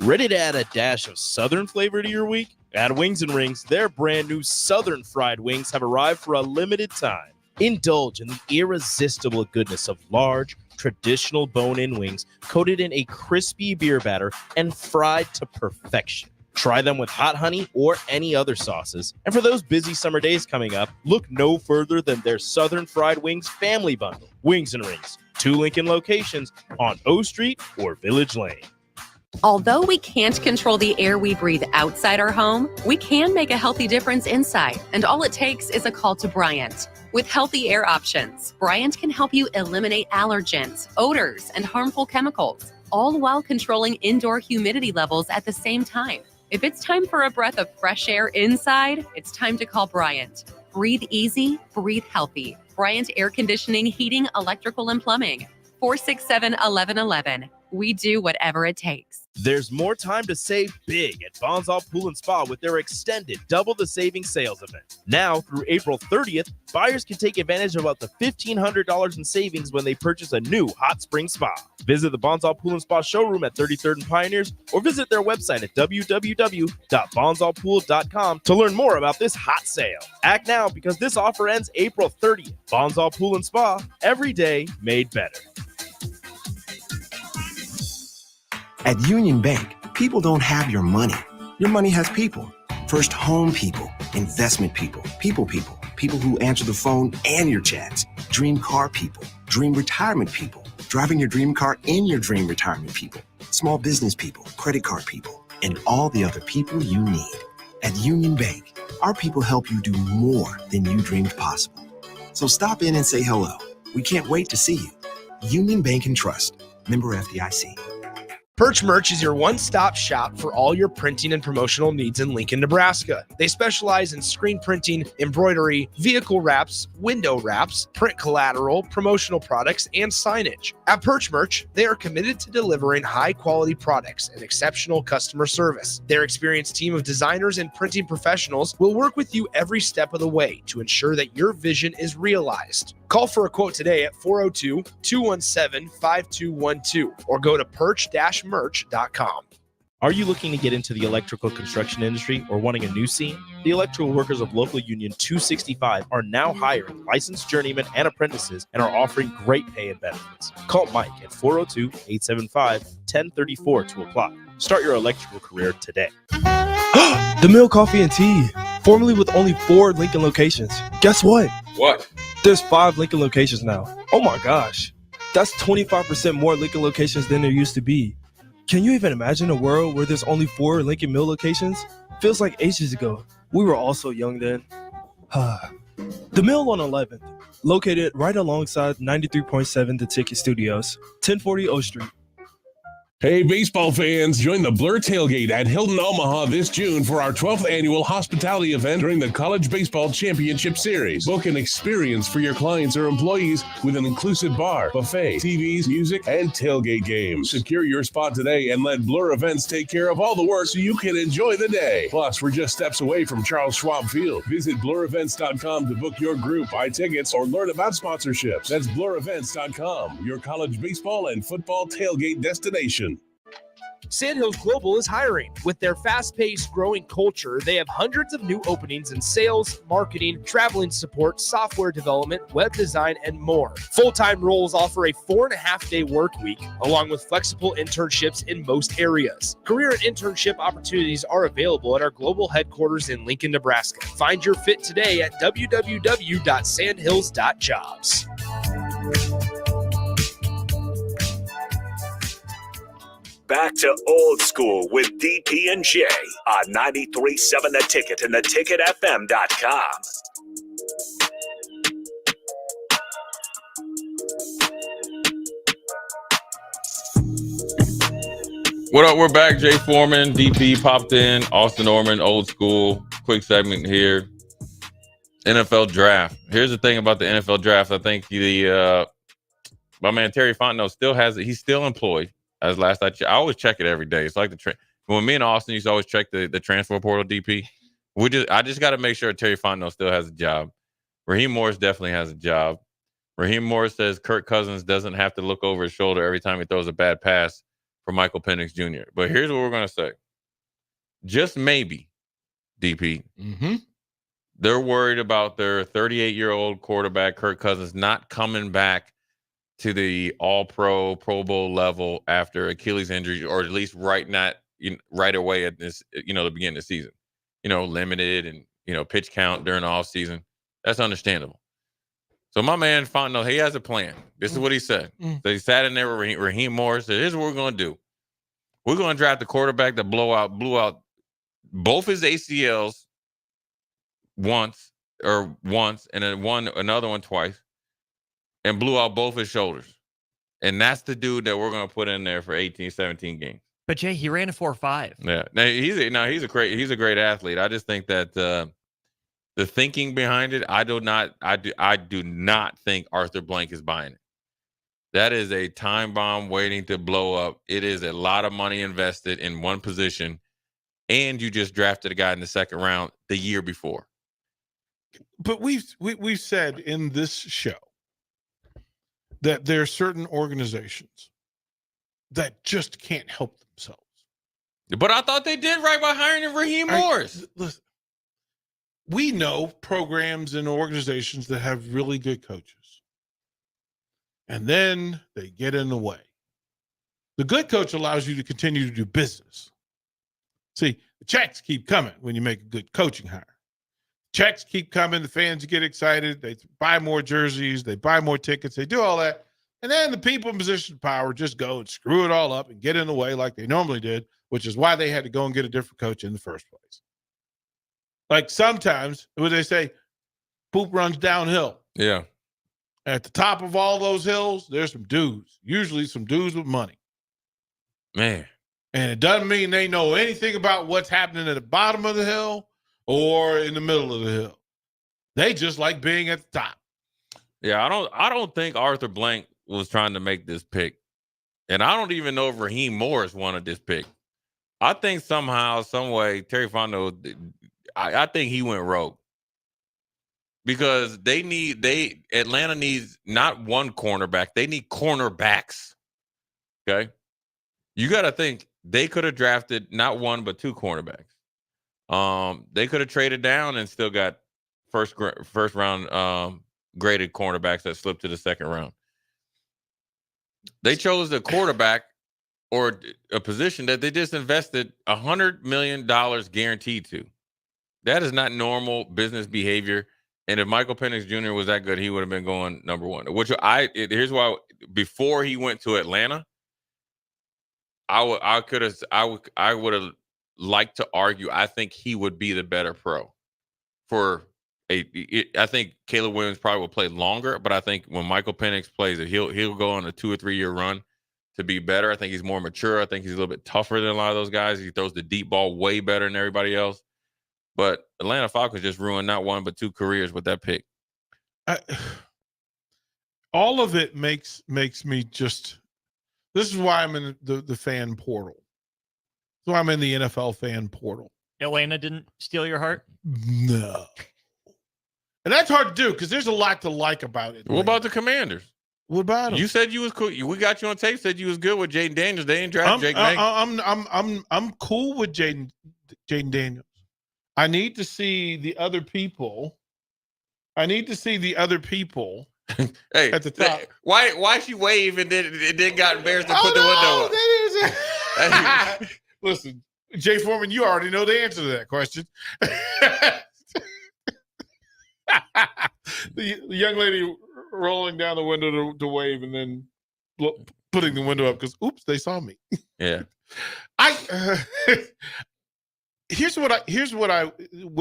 Ready to add a dash of Southern flavor to your week? At Wings and Rings, their brand new Southern fried wings have arrived for a limited time. Indulge in the irresistible goodness of large, traditional bone-in wings coated in a crispy beer batter and fried to perfection. Try them with hot honey or any other sauces. And for those busy summer days coming up, look no further than their Southern Fried Wings Family Bundle. Wings and Rings, 2 Lincoln locations on O Street or Village Lane. Although we can't control the air we breathe outside our home, we can make a healthy difference inside. And all it takes is a call to Bryant. With healthy air options, Bryant can help you eliminate allergens, odors, and harmful chemicals, all while controlling indoor humidity levels at the same time. If it's time for a breath of fresh air inside, it's time to call Bryant. Breathe easy, breathe healthy. Bryant Air Conditioning, Heating, Electrical, and Plumbing. 467-1111. We do whatever it takes. There's more time to save big at Bonzall Pool & Spa with their extended Double the Savings sales event. Now through April 30th, buyers can take advantage of up to $1,500 in savings when they purchase a new hot spring spa. Visit the Bonzall Pool & Spa showroom at 33rd and Pioneers or visit their website at www.bonzallpool.com to learn more about this hot sale. Act now because this offer ends April 30th. Bonzall Pool & Spa, every day made better. At Union Bank, people don't have your money. Your money has people. First home people, investment people, people who answer the phone and your chats, dream car people, dream retirement people, driving your dream car in your dream retirement people, small business people, credit card people, and all the other people you need. At Union Bank, our people help you do more than you dreamed possible. So stop in and say hello. We can't wait to see you. Union Bank and Trust. Member FDIC. Perch Merch is your one-stop shop for all your printing and promotional needs in Lincoln, Nebraska. They specialize in screen printing, embroidery, vehicle wraps, window wraps, print collateral, promotional products, and signage. At Perch Merch, they are committed to delivering high-quality products and exceptional customer service. Their experienced team of designers and printing professionals will work with you every step of the way to ensure that your vision is realized. Call for a quote today at 402-217-5212 or go to perch-merch.com. Are you looking to get into the electrical construction industry or wanting a new scene? The electrical workers of local union 265 are now hiring licensed journeymen and apprentices and are offering great pay and benefits. Call Mike at 402-875-1034 to apply. Start your electrical career today. The Mill Coffee and Tea, formerly with only 4 Lincoln locations. Guess what? What? There's 5 Lincoln locations now. Oh my gosh. That's 25% more Lincoln locations than there used to be. Can you even imagine a world where there's only 4 Lincoln Mill locations? Feels like ages ago. We were all so young then. The Mill on 11th, located right alongside 93.7 The Ticket Studios, 1040 O Street. Hey, baseball fans, join the Blur Tailgate at Hilton Omaha this June for our 12th annual hospitality event during the College Baseball Championship Series. Book an experience for your clients or employees with an inclusive bar, buffet, TVs, music, and tailgate games. Secure your spot today and let Blur Events take care of all the work so you can enjoy the day. Plus, we're just steps away from Charles Schwab Field. Visit blurevents.com to book your group, buy tickets, or learn about sponsorships. That's blurevents.com, your college baseball and football tailgate destination. Sandhills Global is hiring. With their fast-paced, growing culture, they have hundreds of new openings in sales, marketing, traveling support, software development, web design, and more. Full-time roles offer a 4.5-day work week, along with flexible internships in most areas. Career and internship opportunities are available at our global headquarters in Lincoln, Nebraska. Find your fit today at www.sandhills.jobs. Back to old school with DP and J on 93.7 The Ticket and theticketfm.com. What up? We're back. Jay Foreman, DP popped in. Austin Norman, old school. Quick segment here. NFL draft. Here's the thing about the NFL draft. I think my man Terry Fontenot still has it. He's still employed. As last I always check it every day. It's like when me and Austin used to always check the transfer portal DP. I just got to make sure Terry Fontenot still has a job. Raheem Morris definitely has a job. Raheem Morris says Kirk Cousins doesn't have to look over his shoulder every time he throws a bad pass for Michael Penix Jr. But here's what we're going to say. Just maybe, DP, they're worried about their 38-year-old quarterback, Kirk Cousins, not coming back to the All-Pro, Pro Bowl level after Achilles injury, or at least right away at this, the beginning of the season. Limited and, pitch count during the offseason. That's understandable. So my man Fontenot, he has a plan. This is what he said. So he sat in there with Raheem Morris, said, here's what we're going to do. We're going to draft a quarterback that blew out both his ACLs once, and then another one twice, and blew out both his shoulders. And that's the dude that we're going to put in there for 18, 17 games. But Jay, he ran a 4.5. Yeah. Now, he's a great athlete. I just think that the thinking behind it, I do not think Arthur Blank is buying it. That is a time bomb waiting to blow up. It is a lot of money invested in one position, and you just drafted a guy in the second round the year before. But we've said in this show that there are certain organizations that just can't help themselves. But I thought they did right by hiring Raheem Morris. Listen, we know programs and organizations that have really good coaches. And then they get in the way. The good coach allows you to continue to do business. See, the checks keep coming when you make a good coaching hire. Checks keep coming. The fans get excited. They buy more jerseys. They buy more tickets. They do all that. And then the people in position of power just go and screw it all up and get in the way like they normally did, which is why they had to go and get a different coach in the first place. Like sometimes, what they say, poop runs downhill. Yeah. At the top of all those hills, there's some dudes, usually some dudes with money. Man. And it doesn't mean they know anything about what's happening at the bottom of the hill or in the middle of the hill. They just like being at the top. Yeah, I don't think Arthur Blank was trying to make this pick. And I don't even know if Raheem Morris wanted this pick. I think somehow, some way, Terry Fontenot, I think he went rogue. Because Atlanta needs not one cornerback, they need cornerbacks. Okay? You got to think they could have drafted not one but two cornerbacks. They could have traded down and still got first round graded cornerbacks that slipped to the second round. They chose a quarterback or a position that they just invested $100 million guaranteed to. That is not normal business behavior. And if Michael Penix Jr. was that good, he would have been going number one. Here's why. Before he went to Atlanta, I would have liked to argue. I think he would be the better pro. I think Caleb Williams probably will play longer, but I think when Michael Penix plays it, he'll go on a 2 or 3 year run to be better. I think he's more mature. I think he's a little bit tougher than a lot of those guys. He throws the deep ball way better than everybody else. But Atlanta Falcons just ruined not one but two careers with that pick. All of it makes me just. This is why I'm in the fan portal. That's why I'm in the NFL fan portal. Atlanta didn't steal your heart? No. And that's hard to do because there's a lot to like about it. What about the Commanders? What about them? You said you was cool. We got you on tape. Said you was good with Jaden Daniels. They ain't draft Jake May. I'm cool with Jaden Daniels. I need to see the other people. Hey, at the top. Why she wave and then got embarrassed and put the window up? Listen, Jay Foreman, you already know the answer to that question. the young lady rolling down the window to wave and then putting the window up because oops, they saw me. Yeah. Where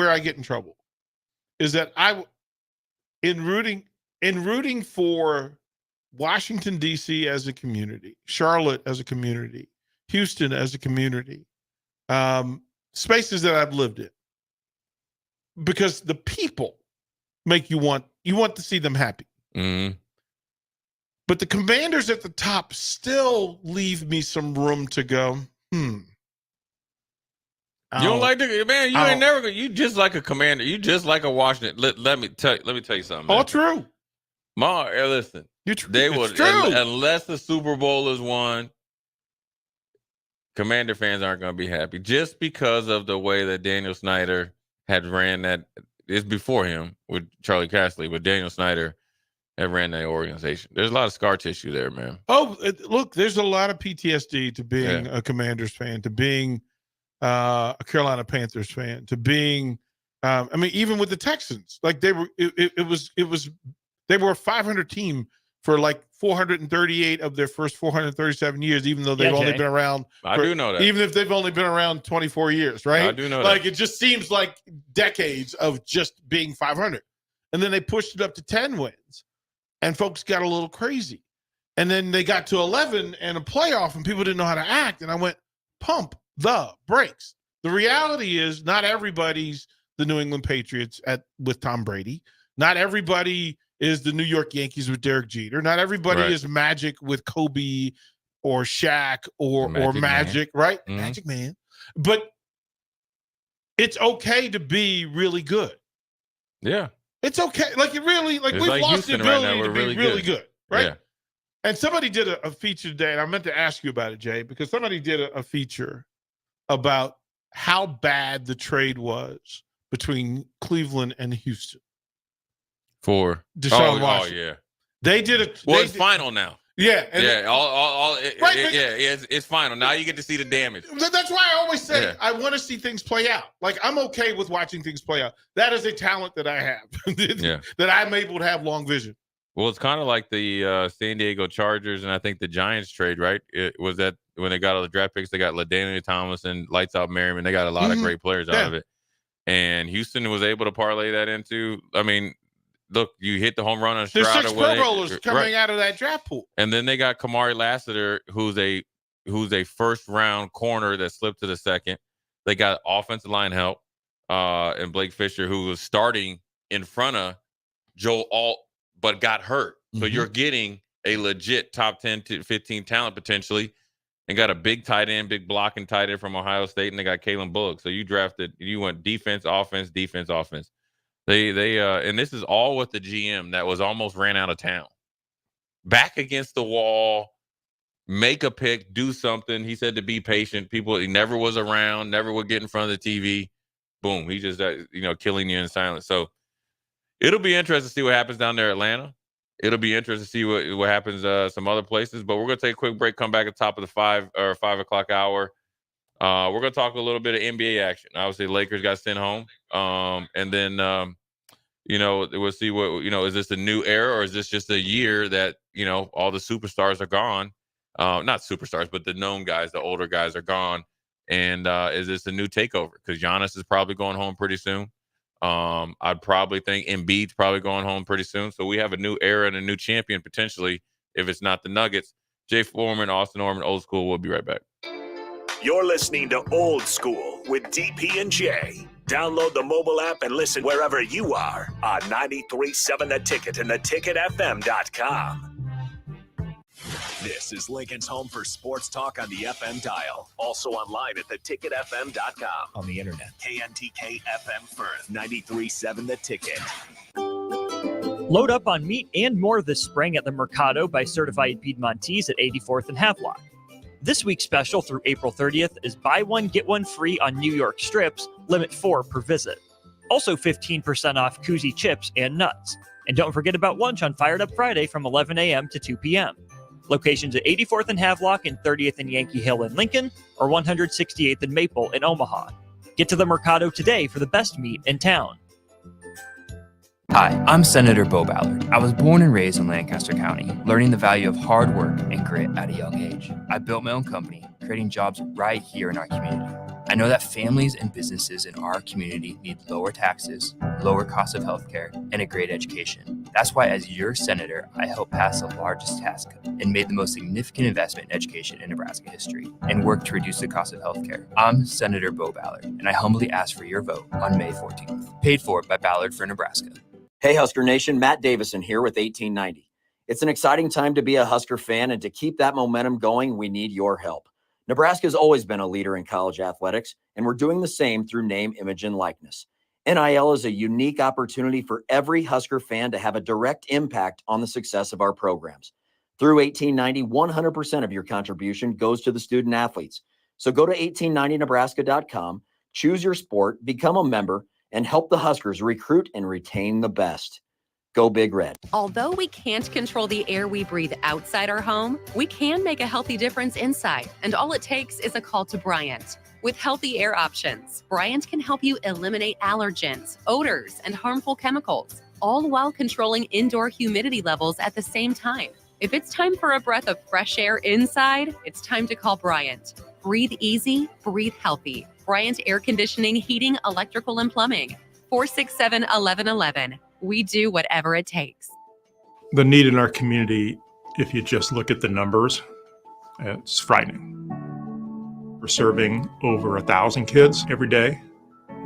I get in trouble is that in rooting for Washington D.C. as a community, Charlotte as a community, Houston as a community, spaces that I've lived in, because the people make you want to see them happy. Mm-hmm. But the Commanders at the top still leave me some room to go. You don't like the man. You ain't never. You just like a Commander. You just like a Washington. Let me tell you something. All man. true. Listen. They would unless the Super Bowl is won. Commander fans aren't going to be happy just because of the way that Daniel Snyder had ran that. It's before him with Charlie Castley, but Daniel Snyder had ran that organization. There's a lot of scar tissue there, man. Look, there's a lot of PTSD to being a Commanders fan, to being a Carolina Panthers fan, to being, even with the Texans, like they were a 500 team for like 438 of their first 437 years, even though they've only been around. I do know that. Even if they've only been around 24 years, right? I do know like that. It just seems like decades of just being 500. And then they pushed it up to 10 wins and folks got a little crazy. And then they got to 11 and a playoff and people didn't know how to act. And I went, pump the brakes. The reality is not everybody's the New England Patriots with Tom Brady. Not everybody is the New York Yankees with Derek Jeter. Not everybody is Magic with Kobe or Shaq or Magic, right? Mm-hmm. Magic Man. But it's okay to be really good. Yeah. It's okay. Like we've lost Houston the ability right now. to We're be really good, right? Yeah. And somebody did a feature today, and I meant to ask you about it, Jay, because somebody did a feature about how bad the trade was between Cleveland and Houston. For Deshaun Watson. Oh, yeah. They did it. Well, it's final now. Yeah. It's final. Now you get to see the damage. That's why I always say I want to see things play out. Like, I'm okay with watching things play out. That is a talent that I have, that I'm able to have long vision. Well, it's kind of like the San Diego Chargers and I think the Giants trade, right? It was that when they got all the draft picks, they got LaDainian Tomlinson, Lights Out Merriman. They got a lot of great players out of it. And Houston was able to parlay that into, I mean, look, you hit the home run on Stroud. There's 6 Pro Bowlers coming out of that draft pool. And then they got Kamari Lassiter, who's a first-round corner that slipped to the second. They got offensive line help, and Blake Fisher, who was starting in front of Joe Alt, but got hurt. So you're getting a legit top 10 to 15 talent potentially, and got a big tight end, big blocking tight end from Ohio State, and they got Kalen Bullock. So you went defense, offense, defense, offense. They and this is all with the GM that was almost ran out of town. Back against the wall, make a pick, do something. He said to be patient. He never was around, never would get in front of the TV. Boom, he just killing you in silence. So it'll be interesting to see what happens down there in Atlanta. It'll be interesting to see what happens some other places. But we're going to take a quick break, come back at the top of the 5 o'clock hour. We're going to talk a little bit of NBA action. Obviously, Lakers got sent home. And then, we'll see what, is this a new era or is this just a year that, all the superstars are gone? Not superstars, but the known guys, the older guys are gone. And is this a new takeover? Because Giannis is probably going home pretty soon. I'd probably think Embiid's probably going home pretty soon. So we have a new era and a new champion potentially if it's not the Nuggets. Jay Foreman, Austin Norman, Old School. We'll be right back. You're listening to Old School with DP and J. Download the mobile app and listen wherever you are on 93.7 The Ticket and theticketfm.com. This is Lincoln's home for sports talk on the FM dial. Also online at theticketfm.com. On the internet. KNTK FM Firth, 93.7 The Ticket. Load up on meat and more this spring at the Mercado by Certified Piedmontese at 84th and Havelock. This week's special through April 30th is buy one, get one free on New York strips, limit 4 per visit. Also 15% off koozie chips and nuts. And don't forget about lunch on Fired Up Friday from 11 a.m. to 2 p.m. Locations at 84th and Havelock and 30th and Yankee Hill in Lincoln, or 168th and Maple in Omaha. Get to the Mercado today for the best meat in town. Hi, I'm Senator Bo Ballard. I was born and raised in Lancaster County, learning the value of hard work and grit at a young age. I built my own company, creating jobs right here in our community. I know that families and businesses in our community need lower taxes, lower cost of healthcare, and a great education. That's why as your senator, I helped pass the largest tax cut and made the most significant investment in education in Nebraska history and worked to reduce the cost of healthcare. I'm Senator Bo Ballard, and I humbly ask for your vote on May 14th. Paid for by Ballard for Nebraska. Hey, Husker Nation, Matt Davison here with 1890. It's an exciting time to be a Husker fan, and to keep that momentum going, we need your help. Nebraska has always been a leader in college athletics, and we're doing the same through name, image, and likeness. NIL is a unique opportunity for every Husker fan to have a direct impact on the success of our programs. Through 1890, 100% of your contribution goes to the student athletes. So go to 1890nebraska.com, choose your sport, become a member, and help the Huskers recruit and retain the best. Go Big Red. Although we can't control the air we breathe outside our home, we can make a healthy difference inside. And all it takes is a call to Bryant. With healthy air options, Bryant can help you eliminate allergens, odors, and harmful chemicals, all while controlling indoor humidity levels at the same time. If it's time for a breath of fresh air inside, it's time to call Bryant. Breathe easy, breathe healthy. Bryant Air Conditioning, Heating, Electrical, and Plumbing. 467-1111. We do whatever it takes. The need in our community, if you just look at the numbers, it's frightening. We're serving over 1,000 kids every day.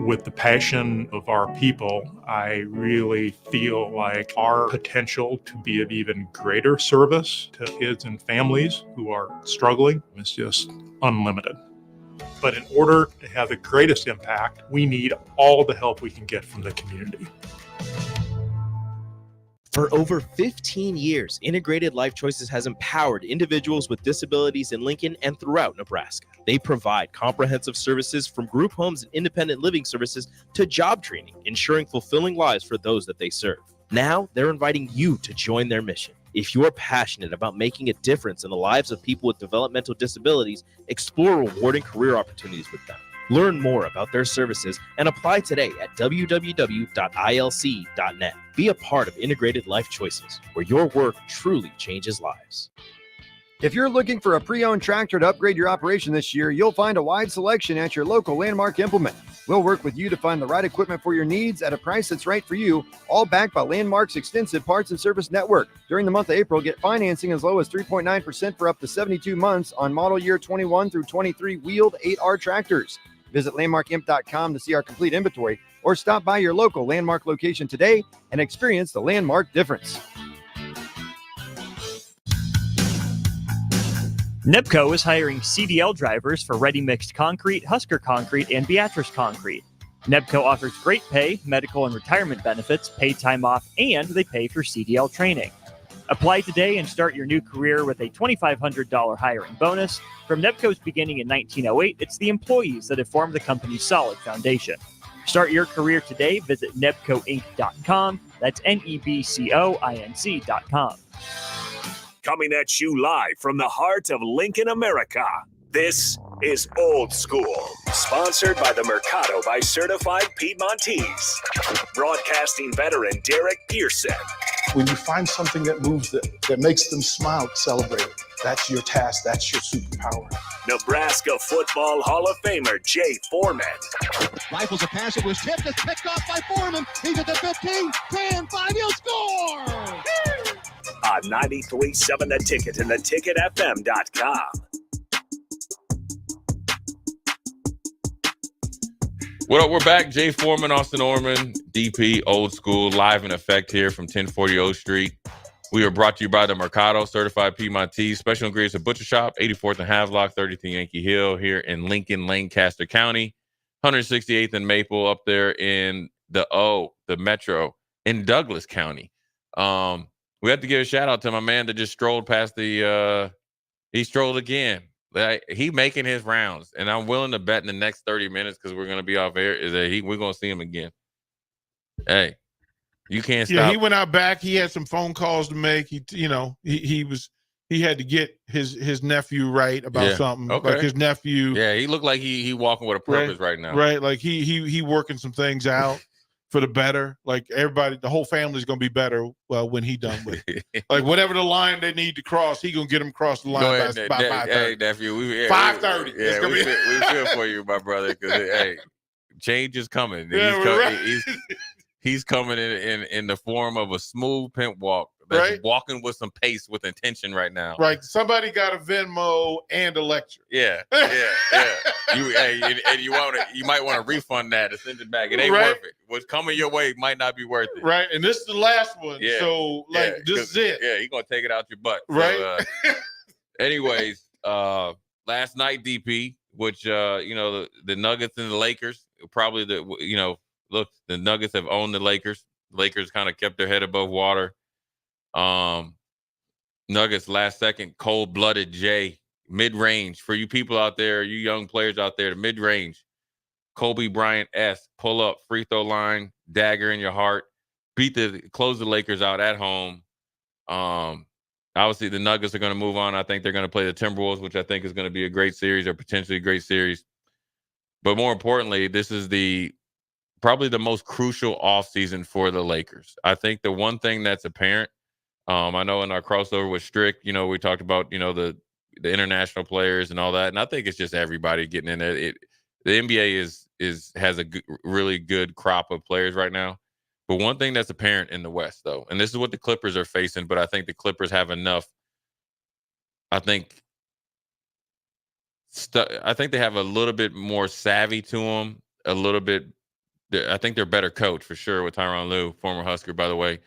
With the passion of our people, I really feel like our potential to be of even greater service to kids and families who are struggling is just unlimited. But in order to have the greatest impact, we need all the help we can get from the community. For over 15 years, Integrated Life Choices has empowered individuals with disabilities in Lincoln and throughout Nebraska. They provide comprehensive services from group homes and independent living services to job training, ensuring fulfilling lives for those that they serve. Now, they're inviting you to join their mission. If you're passionate about making a difference in the lives of people with developmental disabilities, explore rewarding career opportunities with them. Learn more about their services and apply today at www.ilc.net. Be a part of Integrated Life Choices, where your work truly changes lives. If you're looking for a pre-owned tractor to upgrade your operation this year, you'll find a wide selection at your local Landmark Implement. We'll work with you to find the right equipment for your needs at a price that's right for you, all backed by Landmark's extensive parts and service network. During the month of April, get financing as low as 3.9% for up to 72 months on model year 21 through 23 wheeled 8R tractors. Visit landmarkimp.com to see our complete inventory, or stop by your local Landmark location today and experience the Landmark difference. NEPCO is hiring CDL drivers for ready-mixed concrete, Husker Concrete, and Beatrice Concrete. NEPCO offers great pay, medical and retirement benefits, paid time off, and they pay for CDL training. Apply today and start your new career with a $2,500 hiring bonus. From NEPCO's beginning in 1908, it's the employees that have formed the company's solid foundation. Start your career today. Visit nebcoinc.com. That's NEBCOINC.com. Coming at you live from the heart of Lincoln, America. This is Old School, sponsored by the Mercado by Certified Piedmontese. Broadcasting veteran Derek Pearson. When you find something that moves them, that makes them smile, celebrate it. That's your task. That's your superpower. Nebraska Football Hall of Famer Jay Foreman. Rifles a pass. It was tipped. It's picked off by Foreman. He's at the 15, 10, 5. He'll score! On 93.7 The Ticket and theticketfm.com. What up? We're back. Jay Foreman, Austin Orman, DP, Old School, live in effect here from 1040 O Street. We are brought to you by the Mercado, Certified Piedmontese, Special Ingredients at Butcher Shop, 84th and Havelock, 33 Yankee Hill here in Lincoln, Lancaster County, 168th and Maple up there in the Metro in Douglas County. We have to give a shout out to my man that just strolled past he strolled again. He making his rounds, and I'm willing to bet in the next 30 minutes, because we're going to be off air, is that we're going to see him again. Hey, you can't stop. Yeah, he went out back. He had some phone calls to make. He had to get his nephew right about something. Okay. Like his nephew. Yeah, he looked like he walking with a purpose right now. Right, like he working some things out for the better. Like everybody, the whole family's gonna be better when he done with it. Like whatever the line they need to cross, he gonna get them across the line by 5:30. Hey, nephew, 5:30. Yeah, we feel for you, my brother, because hey, change is coming. He's coming in the form of a smooth pimp walk. That's walking with some pace, with intention right now. Right. Somebody got a Venmo and a lecture. Yeah. You might want to refund that and send it back. It ain't worth it. What's coming your way might not be worth it. Right. And this is the last one. Yeah. So this is it. Yeah, he's gonna take it out your butt. Right. So, anyways, last night, DP, which the Nuggets and the Lakers, probably the Nuggets have owned the Lakers. Lakers kind of kept their head above water. Nuggets last second, cold-blooded Jay, mid-range. For you people out there, you young players out there, the mid-range, Kobe Bryant-esque, pull up, free throw line, dagger in your heart, close the Lakers out at home. Obviously the Nuggets are going to move on. I think they're going to play the Timberwolves, which I think is going to be a great series, or potentially a great series. But more importantly, this is probably the most crucial offseason for the Lakers. I think the one thing that's apparent, I know in our crossover with Strick, we talked about, the international players and all that. And I think it's just everybody getting in there. The NBA has a really good crop of players right now. But one thing that's apparent in the West, though, and this is what the Clippers are facing, but I think the Clippers have enough. I think they have a little bit more savvy to them, a little bit. I think they're better coached for sure with Tyronn Lue, former Husker, by the way,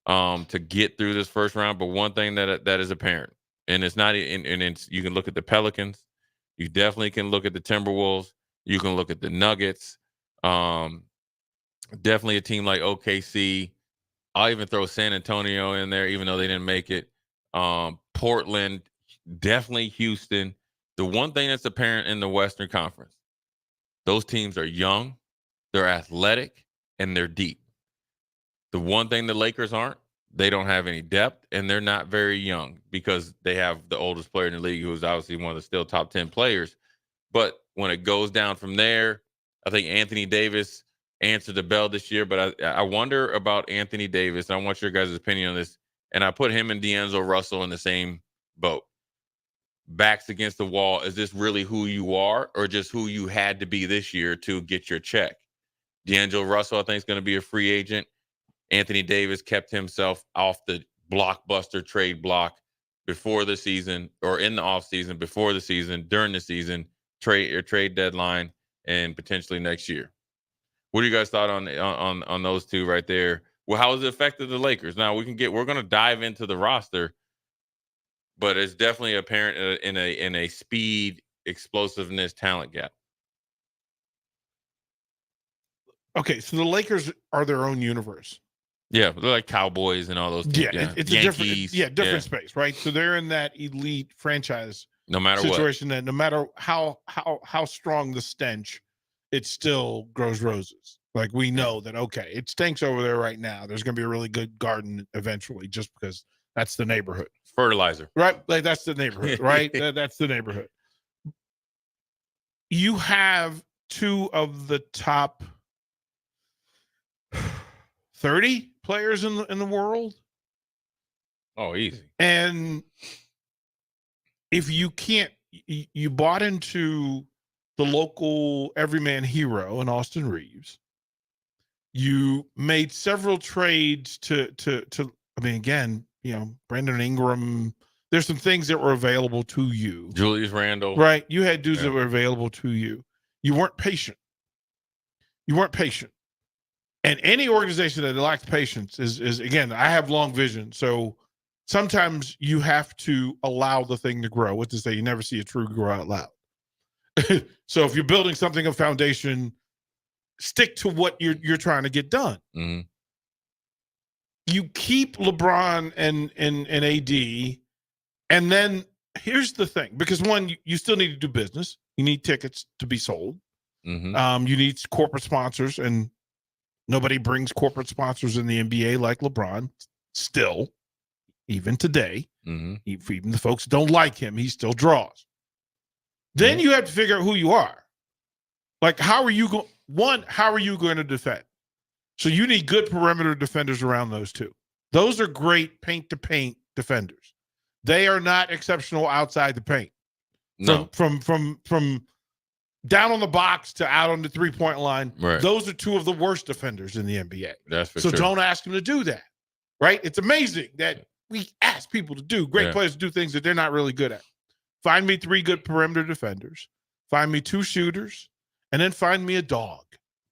to get through this first round. But one thing that is apparent, and it's not, and it's, you can look at the Pelicans, you definitely can look at the Timberwolves, you can look at the Nuggets, definitely a team like OKC. I'll even throw San Antonio in there, even though they didn't make it. Portland, definitely Houston. The one thing that's apparent in the Western Conference, those teams are young, they're athletic, and they're deep. The one thing the Lakers aren't, they don't have any depth, and they're not very young because they have the oldest player in the league, who's obviously one of the still top 10 players. But when it goes down from there, I think Anthony Davis answered the bell this year. But I wonder about Anthony Davis. I want your guys' opinion on this. And I put him and D'Angelo Russell in the same boat. Backs against the wall. Is this really who you are, or just who you had to be this year to get your check? D'Angelo Russell, I think, is going to be a free agent. Anthony Davis kept himself off the blockbuster trade block before the season, or in the offseason, before the season, during the season, trade deadline, and potentially next year. What do you guys thought on those two right there? Well, how has it affected the Lakers? Now we're going to dive into the roster, but it's definitely apparent in a speed, explosiveness, talent gap. Okay, so the Lakers are their own universe. Yeah, they're like Cowboys and all those things. Yeah, it's Yankees, a different space, right? So they're in that elite franchise no matter situation what. that no matter how strong the stench, it still grows roses. Like, we know that, okay, it stinks over there right now. There's going to be a really good garden eventually, just because that's the neighborhood. Fertilizer. Right? Like, that's the neighborhood, right? That's the neighborhood. You have two of the top 30 players in the world. Oh, easy. And if you can't, you bought into the local everyman hero in Austin Reeves. You made several trades to I mean, again, Brandon Ingram. There's some things that were available to you. Julius Randle. Right. You had dudes that were available to you. You weren't patient. And any organization that lacks patience is again, I have long vision. So sometimes you have to allow the thing to grow. What to say, you never see a tree grow out loud. So if you're building something, a foundation, stick to what you're trying to get done. Mm-hmm. You keep LeBron and AD, and then here's the thing, because one, you still need to do business. You need tickets to be sold. Mm-hmm. You need corporate sponsors, and nobody brings corporate sponsors in the NBA like LeBron. Still, even today, mm-hmm. even the folks don't like him, he still draws. Then you have to figure out who you are. Like, how are you going? One, how are you going to defend? So you need good perimeter defenders around those two. Those are great paint-to-paint defenders. They are not exceptional outside the paint. No. From down on the box to out on the three-point line, right. Those are two of the worst defenders in the NBA. That's for so sure. Don't ask them to do that, right? It's amazing that we ask people to do, great players to do things that they're not really good at. Find me 3 good perimeter defenders. Find me 2 shooters. And then find me a dog.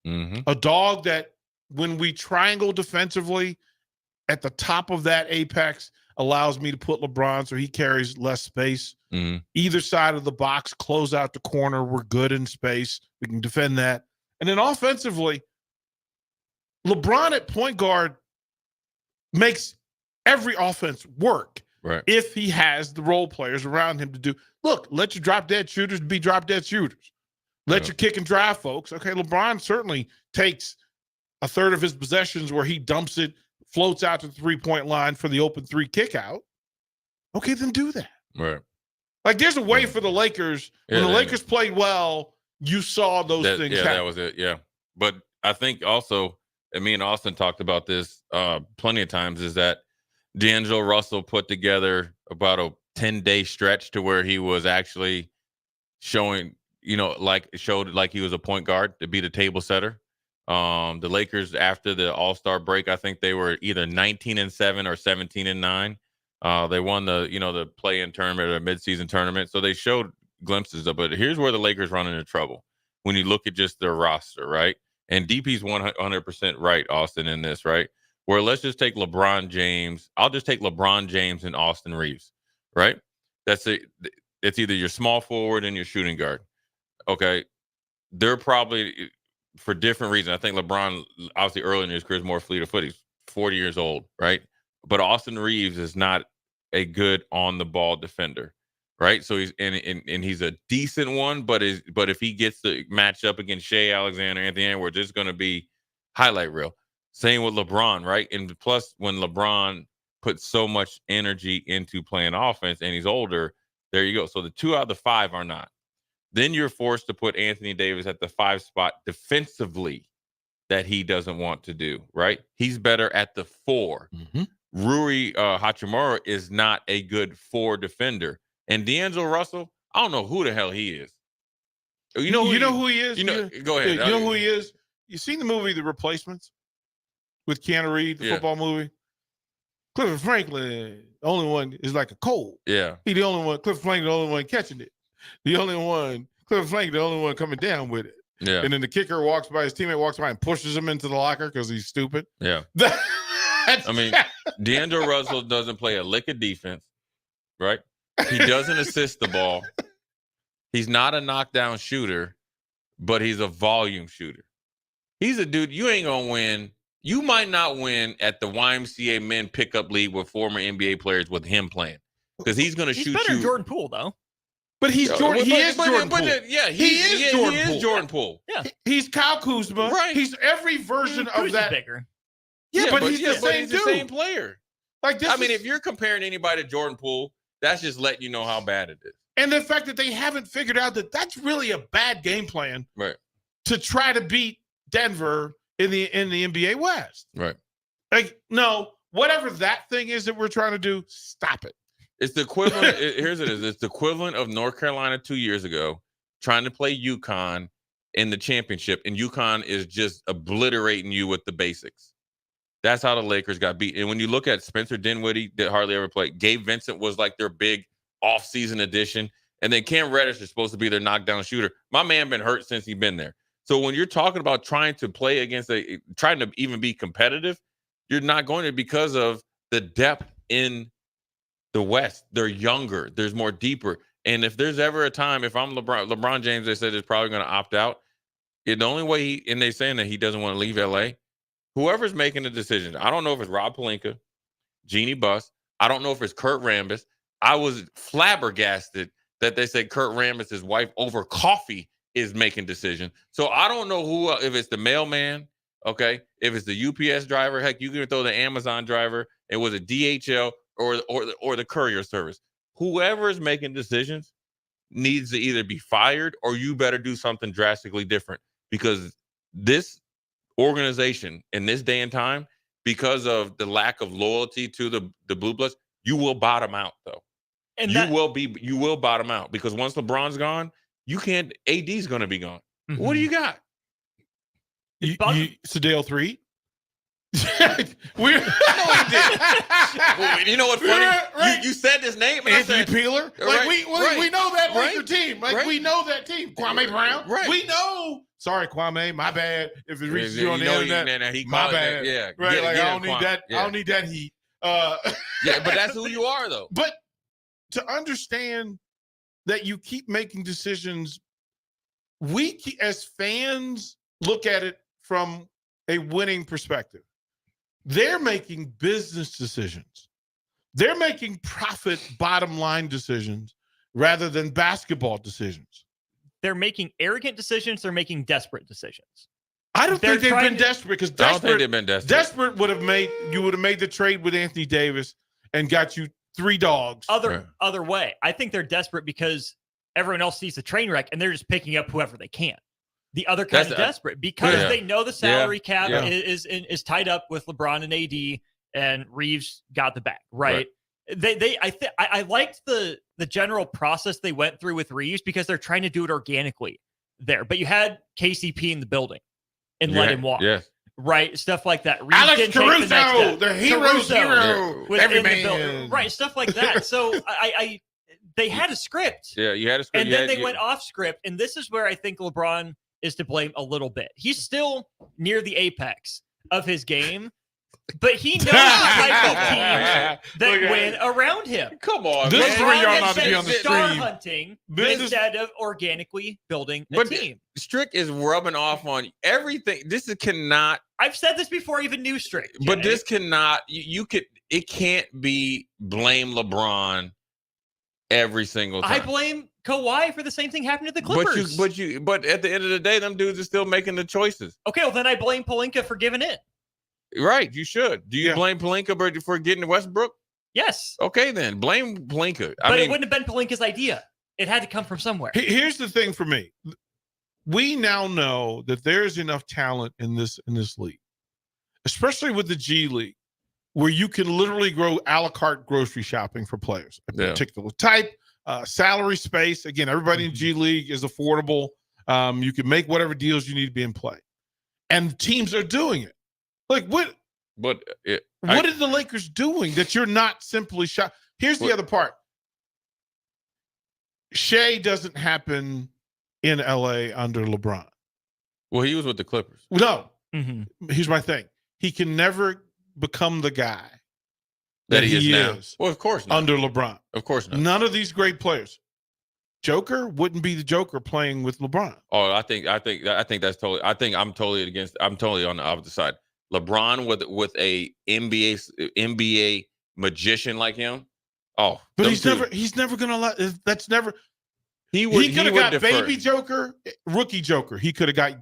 Mm-hmm. A dog that, when we triangle defensively at the top of that apex, allows me to put LeBron so he carries less space. Mm-hmm. Either side of the box, close out the corner. We're good in space. We can defend that. And then offensively, LeBron at point guard makes every offense work. Right. If he has the role players around him to do. Look, let your drop dead shooters be drop dead shooters. Let your kick and drive folks. Okay, LeBron certainly takes a third of his possessions where he dumps it, floats out to the 3-point line for the open 3 kick out. Okay, then do that. Right. Like, there's a way for the Lakers. When the Lakers played well, you saw those things happen. That was it. Yeah. But I think also, and me and Austin talked about this plenty of times, is that D'Angelo Russell put together about a 10-day stretch to where he was actually showed like he was a point guard to be the table setter. The Lakers, after the All-Star break, I think they were either 19-7 or 17-9. They won the play-in tournament or midseason tournament. So they showed glimpses of it. Here's where the Lakers run into trouble when you look at just their roster, right? And DP's 100% right, Austin, in this, right? Where let's just take LeBron James. I'll just take LeBron James and Austin Reeves, right? That's it. It's either your small forward and your shooting guard. Okay. They're probably, for different reasons. I think LeBron, obviously early in his career, is more fleet of foot. He's 40 years old, right? But Austin Reeves is not a good on-the-ball defender, right? So he's and he's a decent one, but if he gets to match up against Shea Alexander, Anthony Edwards, it's going to be highlight reel. Same with LeBron, right? And plus, when LeBron put so much energy into playing offense, and he's older. There you go. So the 2 out of the 5 are not. Then you're forced to put Anthony Davis at the 5 spot defensively that he doesn't want to do, right? He's better at the 4. Rui Hachimura is not a good 4 defender. And D'Angelo Russell, I don't know who the hell he is. You know who he is? Go ahead. You know who he is? You seen the movie The Replacements with Keanu Reeves, the football movie? Clifford Franklin, the only one is like a cold. Yeah. He the only one, Clifford Franklin, the only one catching it. Clifford Franklin, the only one coming down with it. Yeah. And then the kicker walks by, his teammate walks by and pushes him into the locker because he's stupid. Yeah. I mean, D'Angelo Russell doesn't play a lick of defense, right? He doesn't assist the ball. He's not a knockdown shooter, but he's a volume shooter. He's a dude, you ain't going to win. You might not win at the YMCA men pickup league with former NBA players with him playing because he's going to shoot you. He's better than Jordan Poole, though. But he's Jordan. He is Jordan Poole. Yeah, he is Jordan Poole. Yeah, he's Kyle Kuzma. Right. He's every version of that. Bigger. Yeah, but he's the same dude. The same player. Like this. I mean, if you're comparing anybody to Jordan Poole, that's just letting you know how bad it is. And the fact that they haven't figured out that that's really a bad game plan, right? To try to beat Denver in the NBA West, right? Like, no, whatever that thing is that we're trying to do, stop it. It's the equivalent. Here's it is. It's the equivalent of North Carolina 2 years ago trying to play UConn in the championship, and UConn is just obliterating you with the basics. That's how the Lakers got beat. And when you look at Spencer Dinwiddie, that hardly ever played. Gabe Vincent was like their big off-season addition, and then Cam Reddish is supposed to be their knockdown shooter. My man been hurt since he's been there. So when you're talking about trying to play against trying to even be competitive, you're not going to because of the depth in the West. They're younger. There's more deeper. And if there's ever a time, if I'm LeBron James, they said is probably going to opt out. The only way and they're saying that he doesn't want to leave LA. Whoever's making the decision, I don't know if it's Rob Pelinka, Jeannie Buss. I don't know if it's Kurt Rambis. I was flabbergasted that they said Kurt Rambis' wife over coffee is making decision. So I don't know who, if it's the mailman, okay, if it's the UPS driver, heck, you can throw the Amazon driver. It was a DHL or the courier service. Whoever is making decisions needs to either be fired or you better do something drastically different because this organization in this day and time, because of the lack of loyalty to the Blue Bloods, you will bottom out though. And you will bottom out because once LeBron's gone, you can't. AD's going to be gone. Mm-hmm. What do you got? Sedale 3. You know what's funny? Right. You said his name. And Anthony Peeler. Like we know that Laker team. Like we know that team. Kwame Brown. Right. We know. Sorry, Kwame. My bad. If it reaches you on the internet, my bad. Yeah. Right. Like I don't need that. Yeah. I don't need that heat. Yeah, but that's who you are, though. But to understand that you keep making decisions, we as fans look at it from a winning perspective. They're making business decisions. They're making profit bottom line decisions rather than basketball decisions. They're making arrogant decisions. They're making desperate decisions. I don't think they've been desperate because I don't think they've been desperate. Desperate would have made the trade with Anthony Davis and got you 3 dogs. Other way. I think they're desperate because everyone else sees the train wreck and they're just picking up whoever they can. The other kind of desperate because they know the salary cap is tied up with LeBron and AD, and Reeves got the bag, right? I liked the general process they went through with Reeves because they're trying to do it organically there. But you had KCP in the building and let him walk. Yes. Right, stuff like that. Reeves Alex Caruso, the hero's hero. Every man. Right, stuff like that. So they had a script. Yeah, you had a script. And then they went off script. And this is where I think LeBron is to blame a little bit. He's still near the apex of his game, but he knows the type of teams that win around him. Come on, this is where y'all not to be on the star stream. Hunting instead of organically building a team. Strick is rubbing off on everything. Cannot. I've said this before I even knew Strick. But this cannot. It can't be blame LeBron every single time. I blame Kawhi for the same thing happened to the Clippers. But at the end of the day, them dudes are still making the choices. Okay, well then I blame Pelinka for giving in. Right, you should. Do you blame Pelinka for getting Westbrook? Yes. Okay, then blame Pelinka. But it wouldn't have been Pelinka's idea. It had to come from somewhere. Here's the thing for me: we now know that there's enough talent in this league, especially with the G League, where you can literally grow a la carte grocery shopping for players, a particular type, salary space. Again, everybody in G League is affordable. You can make whatever deals you need to be in play, and teams are doing it. Like what? But what are the Lakers doing that you're not simply shot? Here's the other part. Shea doesn't happen in LA under LeBron. Well, he was with the Clippers. No. Here's my thing. He can never become the guy that he is now. Well, of course not. Under LeBron. Of course not. None of these great players. Joker wouldn't be the Joker playing with LeBron. Oh, I think that's totally. I'm totally on the opposite side. LeBron with a NBA magician like him. Oh, but he's never gonna let. That's never. He could have got baby Joker, rookie Joker. He could have got.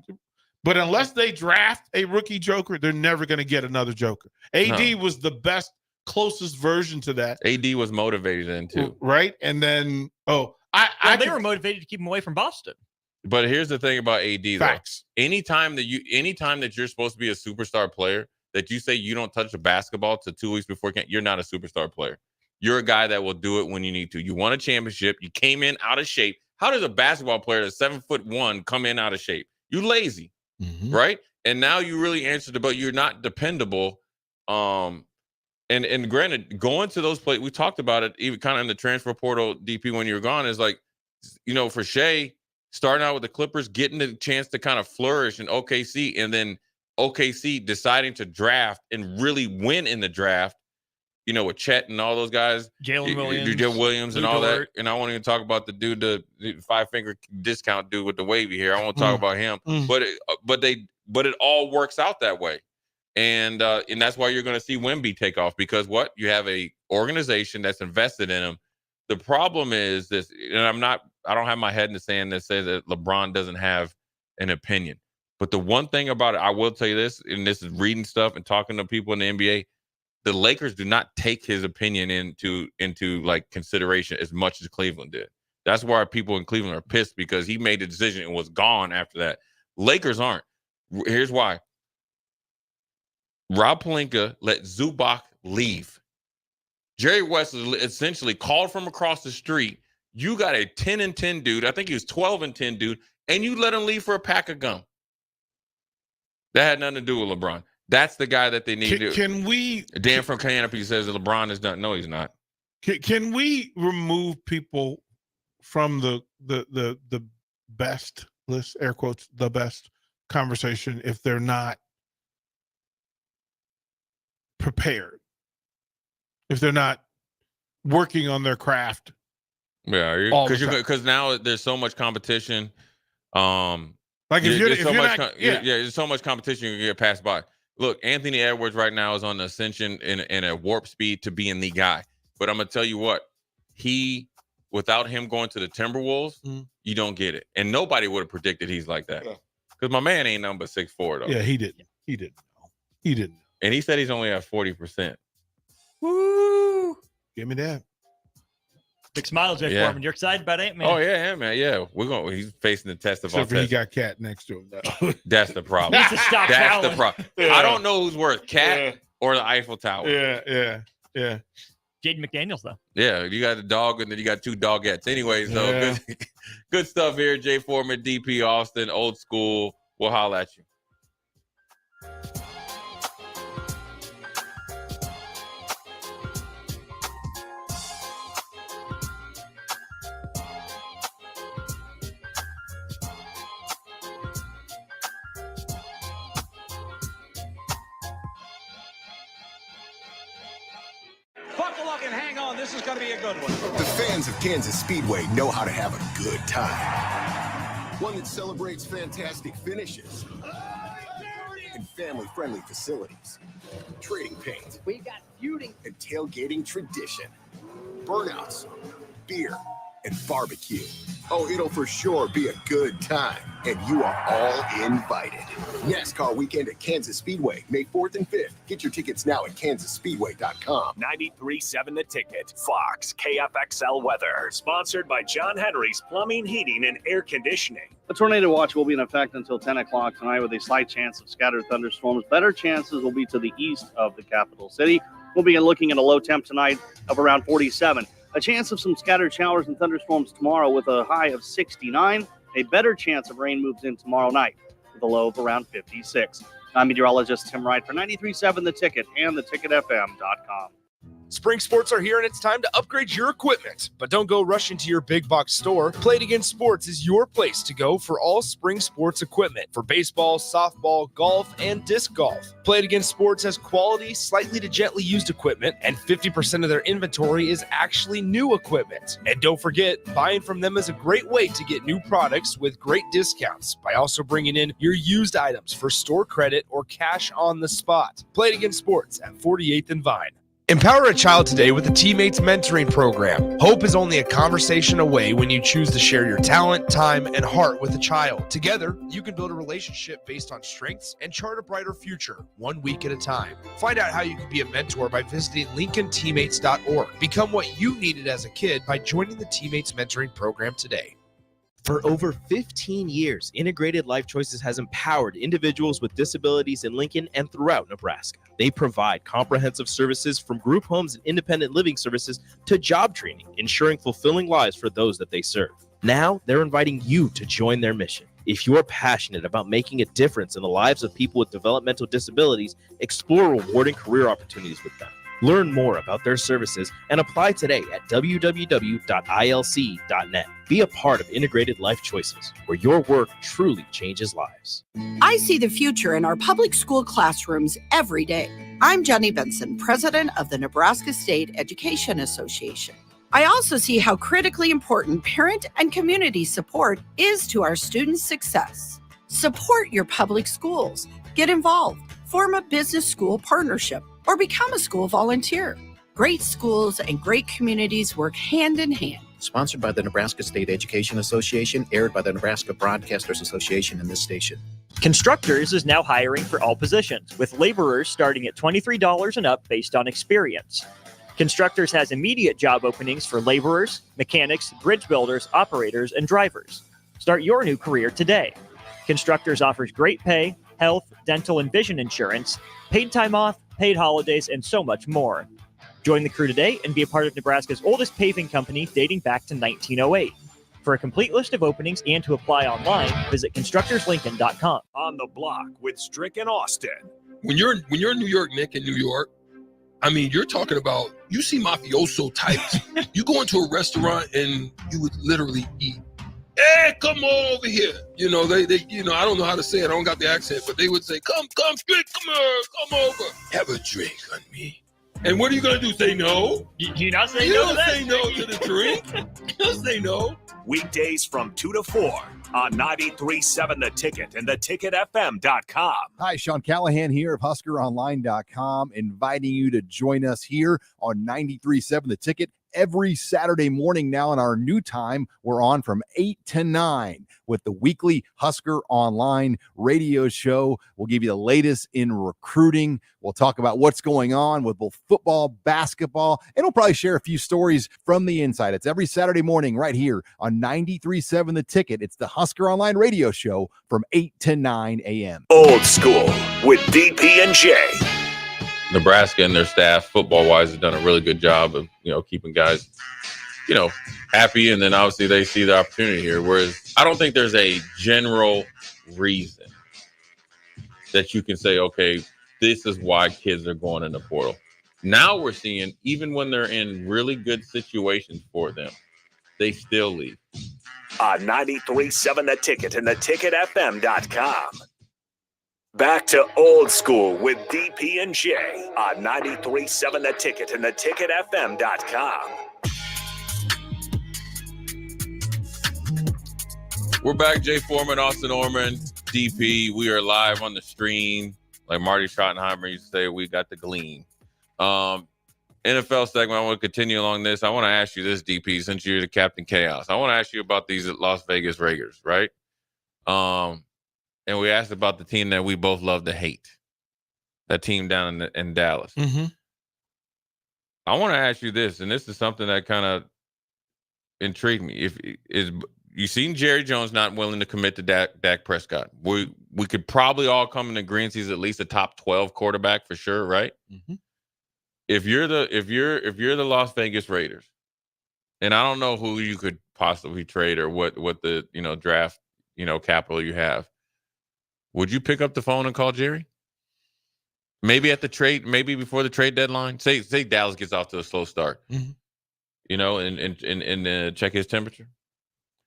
But unless they draft a rookie Joker, they're never going to get another Joker. AD was the best, closest version to that. AD was motivated then too, right? And then they were motivated to keep him away from Boston. But here's the thing about AD, Facts. though. Anytime that you're supposed to be a superstar player, that you say you don't touch the basketball to 2 weeks before camp, you're not a superstar player. You're a guy that will do it when you need to. You won a championship. You came in out of shape. How does a basketball player that's 7'1" come in out of shape? You lazy, right? And now you really answered the bell. You're not dependable. And granted, going to those places, we talked about it even kind of in the transfer portal, DP, when you were gone, is like, for Shea, starting out with the Clippers, getting the chance to kind of flourish in OKC, and then OKC deciding to draft and really win in the draft, with Chet and all those guys, Jalen Williams and all that. And I won't even talk about the dude, the 5-finger discount dude with the wavy hair. I won't talk about him, but it all works out that way. And that's why you're going to see Wemby take off, because you have a organization that's invested in him. The problem is this, and I don't have my head in the sand that says that LeBron doesn't have an opinion. But the one thing about it, I will tell you this, and this is reading stuff and talking to people in the NBA, the Lakers do not take his opinion into like consideration as much as Cleveland did. That's why people in Cleveland are pissed, because he made a decision and was gone after that. Lakers aren't. Here's why. Rob Pelinka let Zubac leave. Jerry West essentially called from across the street. You got a 10-10 dude. I think he was 12-10 dude, and you let him leave for a pack of gum. That had nothing to do with LeBron. That's the guy that they need to. Can we? Dan from Canopy says that LeBron is done. No, he's not. Can we remove people from the best list, air quotes, the best conversation, if they're not prepared, if they're not working on their craft? Yeah, because now there's so much competition. Like there's so much competition, you can get passed by. Look, Anthony Edwards right now is on the ascension in a warp speed to being the guy. But I'm gonna tell you what, without him going to the Timberwolves, you don't get it. And nobody would have predicted he's like that. Because my man ain't number 6'4" though. Yeah, he didn't. And he said he's only at 40%. Woo! Give me that. Big smile, Jay Foreman. You're excited about Ant-Man? Oh yeah, man. Yeah, he's facing the test of all tests. He got Cat next to him though. That's the problem. Needs to stop That's the problem. Yeah. I don't know who's worse, Cat or the Eiffel Tower. Yeah. Jaden McDaniels though. Yeah, you got a dog and then you got two dogettes. Anyway, so good stuff here. Jay Foreman, DP Austin, old school. We'll holla at you. Buckle up and hang on. This is going to be a good one. The fans of Kansas Speedway know how to have a good time. One that celebrates fantastic finishes and family-friendly facilities. Trading paint. We got feuding. And tailgating tradition. Burnouts. Beer. and barbecue. Oh, it'll for sure be a good time, and you are all invited. NASCAR weekend at Kansas Speedway, May 4th and 5th. Get your tickets now at kansasspeedway.com. 93.7 The Ticket, Fox, KFXL weather. Sponsored by John Henry's Plumbing, Heating, and Air Conditioning. A tornado watch will be in effect until 10 o'clock tonight with a slight chance of scattered thunderstorms. Better chances will be to the east of the capital city. We'll be looking at a low temp tonight of around 47. A chance of some scattered showers and thunderstorms tomorrow with a high of 69. A better chance of rain moves in tomorrow night with a low of around 56. I'm meteorologist Tim Wright for 93.7 The Ticket and theticketfm.com. Spring sports are here and it's time to upgrade your equipment. But don't go rushing to your big box store. Play It Again Sports is your place to go for all spring sports equipment for baseball, softball, golf, and disc golf. Play It Again Sports has quality, slightly to gently used equipment, and 50% of their inventory is actually new equipment. And don't forget, buying from them is a great way to get new products with great discounts by also bringing in your used items for store credit or cash on the spot. Play It Again Sports at 48th and Vine. Empower a child today with the Teammates Mentoring Program. Hope is only a conversation away when you choose to share your talent, time, and heart with a child. Together, you can build a relationship based on strengths and chart a brighter future, 1 week at a time. Find out how you can be a mentor by visiting LincolnTeammates.org. Become what you needed as a kid by joining the Teammates Mentoring Program today. For over 15 years, Integrated Life Choices has empowered individuals with disabilities in Lincoln and throughout Nebraska. They provide comprehensive services from group homes and independent living services to job training, ensuring fulfilling lives for those that they serve. Now, they're inviting you to join their mission. If you're passionate about making a difference in the lives of people with developmental disabilities, explore rewarding career opportunities with them. Learn more about their services and apply today at www.ilc.net. Be a part of Integrated Life Choices, where your work truly changes lives. I see the future in our public school classrooms every day. I'm Jenny Benson, president of the Nebraska State Education Association. I also see how critically important parent and community support is to our students' success. Support your public schools. Get involved. Form a business school partnership or become a school volunteer. Great schools and great communities work hand in hand. Sponsored by the Nebraska State Education Association, aired by the Nebraska Broadcasters Association and this station. Constructors is now hiring for all positions, with laborers starting at $23 and up based on experience. Constructors has immediate job openings for laborers, mechanics, bridge builders, operators, and drivers. Start your new career today. Constructors offers great pay, health, dental, and vision insurance, paid time off, paid holidays, and so much more. Join the crew today and be a part of Nebraska's oldest paving company dating back to 1908. For a complete list of openings and to apply online, visit constructorslincoln.com. On the Block with Strick and Austin. When you're in New York, Nick, in New York, I mean, you're talking about, you see mafioso types. You go into a restaurant and you would literally eat. Hey, come on over here. You know, they I don't know how to say it. I don't got the accent, but they would say, come, Strick, come here, come over. Have a drink on me. And what are you going to do? Say no? You not say you no don't to that? say no to the drink. You don't say no. Weekdays from 2 to 4 on 93.7 The Ticket and theticketfm.com. Hi, Sean Callahan here of HuskerOnline.com, inviting you to join us here on 93.7 The Ticket. Every Saturday morning now in our new time, we're on from 8 to 9 with the weekly Husker Online radio show. We'll give you the latest in recruiting. We'll talk about what's going on with both football, basketball, and we'll probably share a few stories from the inside. It's every Saturday morning right here on 93.7 The Ticket. It's the Husker Online radio show from 8 to 9 a.m. Old School with DP and J. Nebraska and their staff, football-wise, have done a really good job of, keeping guys, happy. And then obviously they see the opportunity here. Whereas I don't think there's a general reason that you can say, okay, this is why kids are going in the portal. Now we're seeing, even when they're in really good situations for them, they still leave. 93.7 The Ticket and theticketfm.com. Back to Old School with DP and J on 93.7 The Ticket and theticketfm.com. We're back. Jay Foreman, Austin Orman, DP. We are live on the stream. Like Marty Schottenheimer used to say, we got the gleam. NFL segment, I want to continue along this. I want to ask you this, DP, since you're the Captain Chaos. I want to ask you about these Las Vegas Raiders, right? And we asked about the team that we both love to hate, that team down in Dallas. Mm-hmm. I want to ask you this, and this is something that kind of intrigued me. You've seen Jerry Jones not willing to commit to Dak Prescott. We could probably all come in agreement he's at least a top 12 quarterback for sure, right? Mm-hmm. If you're the Las Vegas Raiders, and I don't know who you could possibly trade or what the draft capital you have, would you pick up the phone and call Jerry? Maybe at the trade, maybe before the trade deadline. Say Dallas gets off to a slow start, and check his temperature.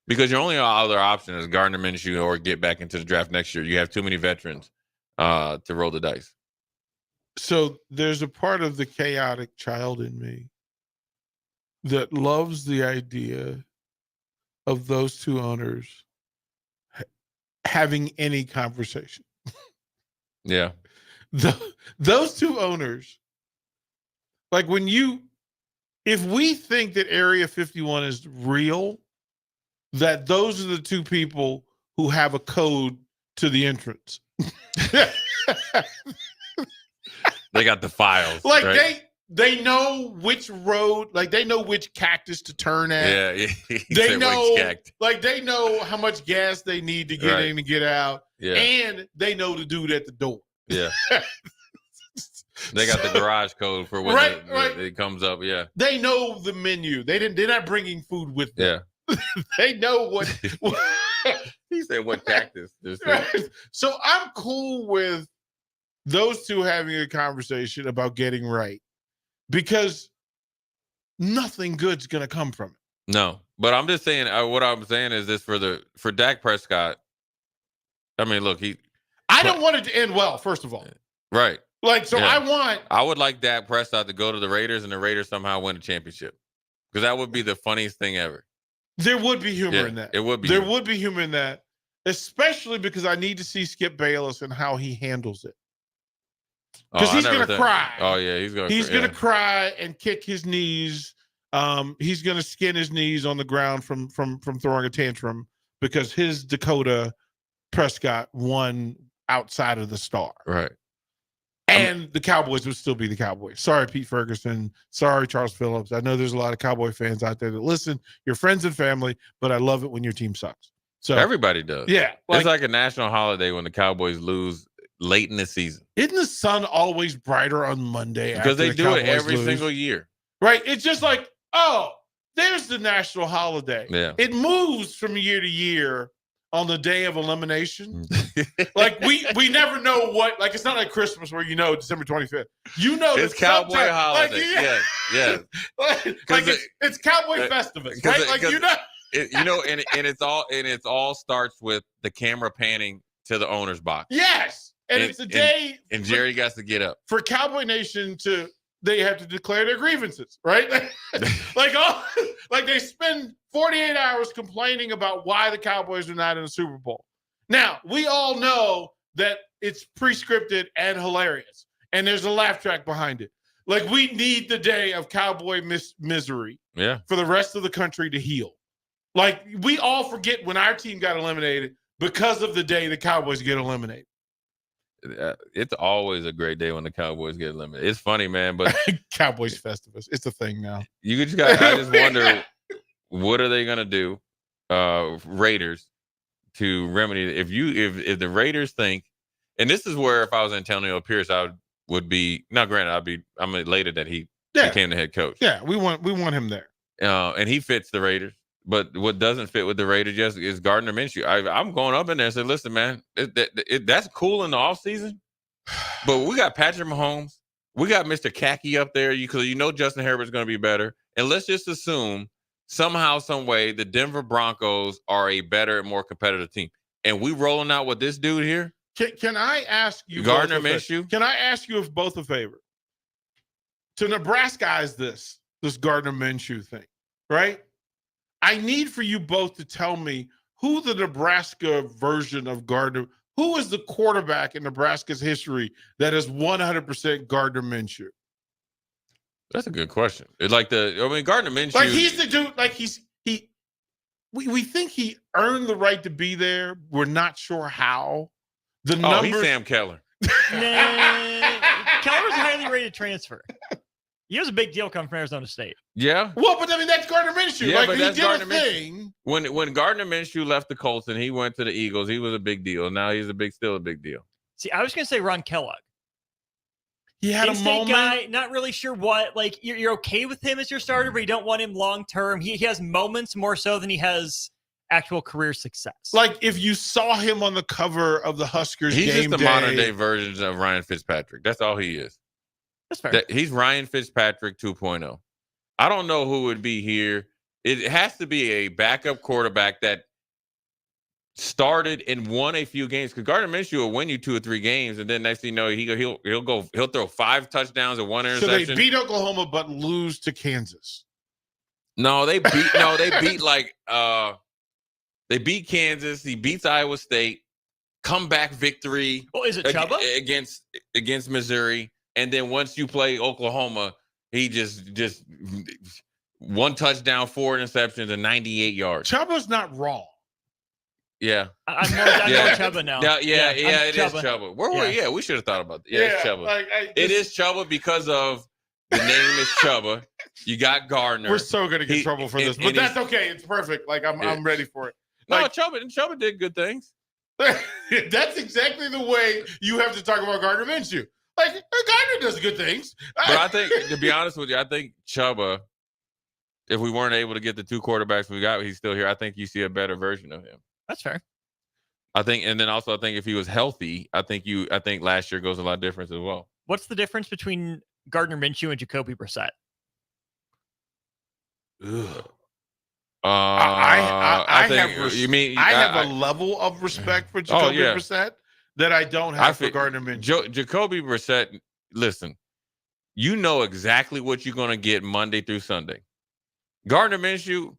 Because your only other option is Gardner Minshew or get back into the draft next year. You have too many veterans to roll the dice. So there's a part of the chaotic child in me that loves the idea of those two owners having any conversation. Yeah. Those two owners, like if we think that Area 51 is real, that those are the two people who have a code to the entrance. They got the files. Like right? they know which road, like they know which cactus to turn at. Yeah. They know, like they know how much gas they need to get in and get out. Yeah. And they know the dude at the door. Yeah. They got the garage code for when it comes up. Yeah. They know the menu. They're not bringing food with them. Yeah. They know what he said. What cactus? Right. So I'm cool with those two having a conversation about getting right, because nothing good's gonna come from it. No, but I'm just saying. What I'm saying is this for Dak Prescott. I mean, look, I don't want it to end well. First of all, right? Like, so yeah. I would like Dak Prescott to go to the Raiders and the Raiders somehow win a championship, because that would be the funniest thing ever. There would be humor in that. It would be. There would be humor in that, especially because I need to see Skip Bayless and how he handles it. Because he's going to cry. Oh, yeah, he's going to cry and kick his knees. He's going to skin his knees on the ground from throwing a tantrum because his Dakota Prescott won outside of the star. Right. And the Cowboys would still be the Cowboys. Sorry, Pete Ferguson. Sorry, Charles Phillips. I know there's a lot of Cowboy fans out there that listen. You're friends and family, but I love it when your team sucks. So everybody does. Yeah. It's like a national holiday when the Cowboys lose late in the season. Isn't the sun always brighter on Monday? Because they do it every single year. Right. It's just like, oh, there's the national holiday. Yeah. It moves from year to year on the day of elimination. Like we never know what, like it's not like Christmas where December 25th. It's Cowboy holiday. Like, yeah. like it's Cowboy Festivus, right? Like and it's all starts with the camera panning to the owner's box. Yes. And it's a day and Jerry got to get up. For Cowboy Nation they have to declare their grievances, right? like they spend 48 hours complaining about why the Cowboys are not in the Super Bowl. Now, we all know that it's pre-scripted and hilarious, and there's a laugh track behind it. Like, we need the day of Cowboy misery for the rest of the country to heal. Like, we all forget when our team got eliminated because of the day the Cowboys get eliminated. It's always a great day when the Cowboys get eliminated. It's funny, man, but Cowboys Festivus, it's a thing now. I just wonder, what are they gonna do, Raiders, to remedy it? If the Raiders think, and this is where if I was Antonio Pierce, I would be. Now, granted, I'm elated that he became the head coach. Yeah, we want him there, and he fits the Raiders. But what doesn't fit with the Raiders is Gardner Minshew. I'm going up in there and say, listen, man, that's cool in the offseason, but we got Patrick Mahomes. We got Mr. Khaki up there because Justin Herbert's going to be better. And let's just assume somehow, some way, the Denver Broncos are a better and more competitive team. And we rolling out with this dude here? Can I ask you, Gardner Minshew? Can I ask you if both a favor? To Nebraska is this Gardner Minshew thing, right? I need for you both to tell me who the Nebraska version of Gardner, who is the quarterback in Nebraska's history that is 100% Gardner Minshew? That's a good question. It's like Gardner Minshew. Like he's the dude. Like we think he earned the right to be there. We're not sure how. The numbers. He's Sam Keller. Keller's a highly rated transfer. He was a big deal coming from Arizona State. Yeah. Well, but I mean that's Gardner Minshew. Yeah, like but he that's did Gardner a thing. When Gardner Minshew left the Colts and he went to the Eagles, he was a big deal. Now he's still a big deal. See, I was going to say Ron Kellogg. He had a moment. Guy, not really sure what. Like you're okay with him as your starter, but you don't want him long term. He has moments more so than he has actual career success. Like if you saw him on the cover of the Huskers he's game just the day, modern day version of Ryan Fitzpatrick. That's all he is. That's fair. He's Ryan Fitzpatrick 2.0. I don't know who would be here. It has to be a backup quarterback that started and won a few games, because Gardner Minshew will win you 2 or 3 games, and then next thing you know, he'll throw 5 touchdowns and 1 interception. So they beat Oklahoma but lose to Kansas. No, they beat they beat Kansas. He beats Iowa State. Comeback victory. Oh, is it Chuba? Against Missouri, and then once you play Oklahoma, he just 1 touchdown, 4 interceptions, and 98 yards. Chuba's not wrong. Yeah. I'm more Chuba now. Yeah, it is Chuba. We should have thought about that. Yeah, it's Chuba. It is Chuba because of the name is Chuba. You got Gardner. We're so going to get in trouble for this, but that's okay. It's perfect. Like I'm ready for it. Like, no, Chuba did good things. That's exactly the way you have to talk about Gardner Minshew. Like Gardner does good things. But I think, to be honest with you, I think Chuba, if we weren't able to get the 2 quarterbacks we got, he's still here. I think you see a better version of him. That's fair. I think if he was healthy, I think last year goes a lot different as well. What's the difference between Gardner Minshew and Jacoby Brissett? I have a level of respect for Jacoby Brissett that I don't have for Gardner Minshew. Jacoby Brissett, listen, you know exactly what you're going to get Monday through Sunday. Gardner Minshew,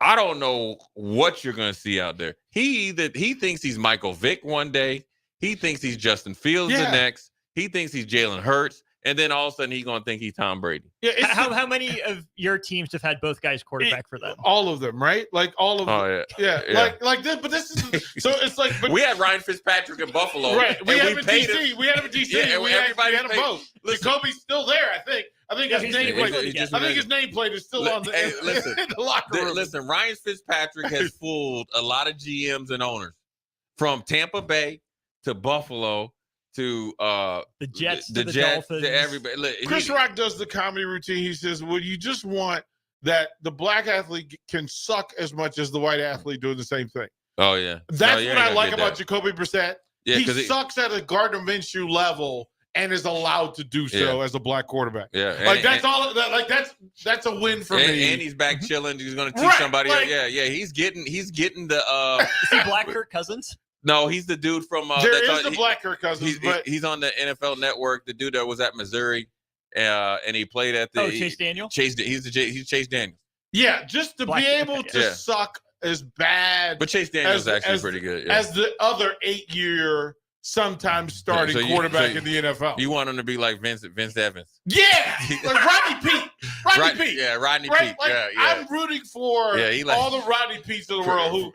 I don't know what you're going to see out there. He thinks he's Michael Vick one day. He thinks he's Justin Fields the next. He thinks he's Jalen Hurts. And then all of a sudden he's going to think he's Tom Brady. Yeah, how many of your teams have had both guys quarterback for them? All of them, right? Like all of them. Oh, yeah. Like this, but this is so it's like we had Ryan Fitzpatrick in Buffalo. Right. We had him in DC. We had him in DC. Yeah, we had them both. Jacoby's still there, I think. I think his nameplate is still on the locker room. Listen, Ryan Fitzpatrick has fooled a lot of GMs and owners from Tampa Bay to Buffalo to the Jets, the Jets, Dolphins, to everybody. Chris Rock does the comedy routine. He says, "Well, you just want that the black athlete can suck as much as the white athlete doing the same thing." Oh yeah, that's what I like about Jacoby Brissett. Yeah, he sucks at a Gardner Minshew level and is allowed to do so as a black quarterback. Yeah, that's a win for me. And he's back chilling. He's going to teach somebody. He's getting the. Is he Black Kirk Cousins? No, he's the dude from. There is the Black Kirk Cousins, but he's on the NFL Network. The dude that was at Missouri, and he played at the. Chase Daniel. He's Chase Daniels. Yeah, just to be able to suck as bad. But Chase Daniels is actually pretty good. As the other 8-year, sometimes starting quarterback in the NFL. You want him to be like Vince Evans? Yeah, like Rodney Peete. Rodney Peete. Yeah, Rodney Peete. Like, I'm rooting for all the Rodney Peetes of the world who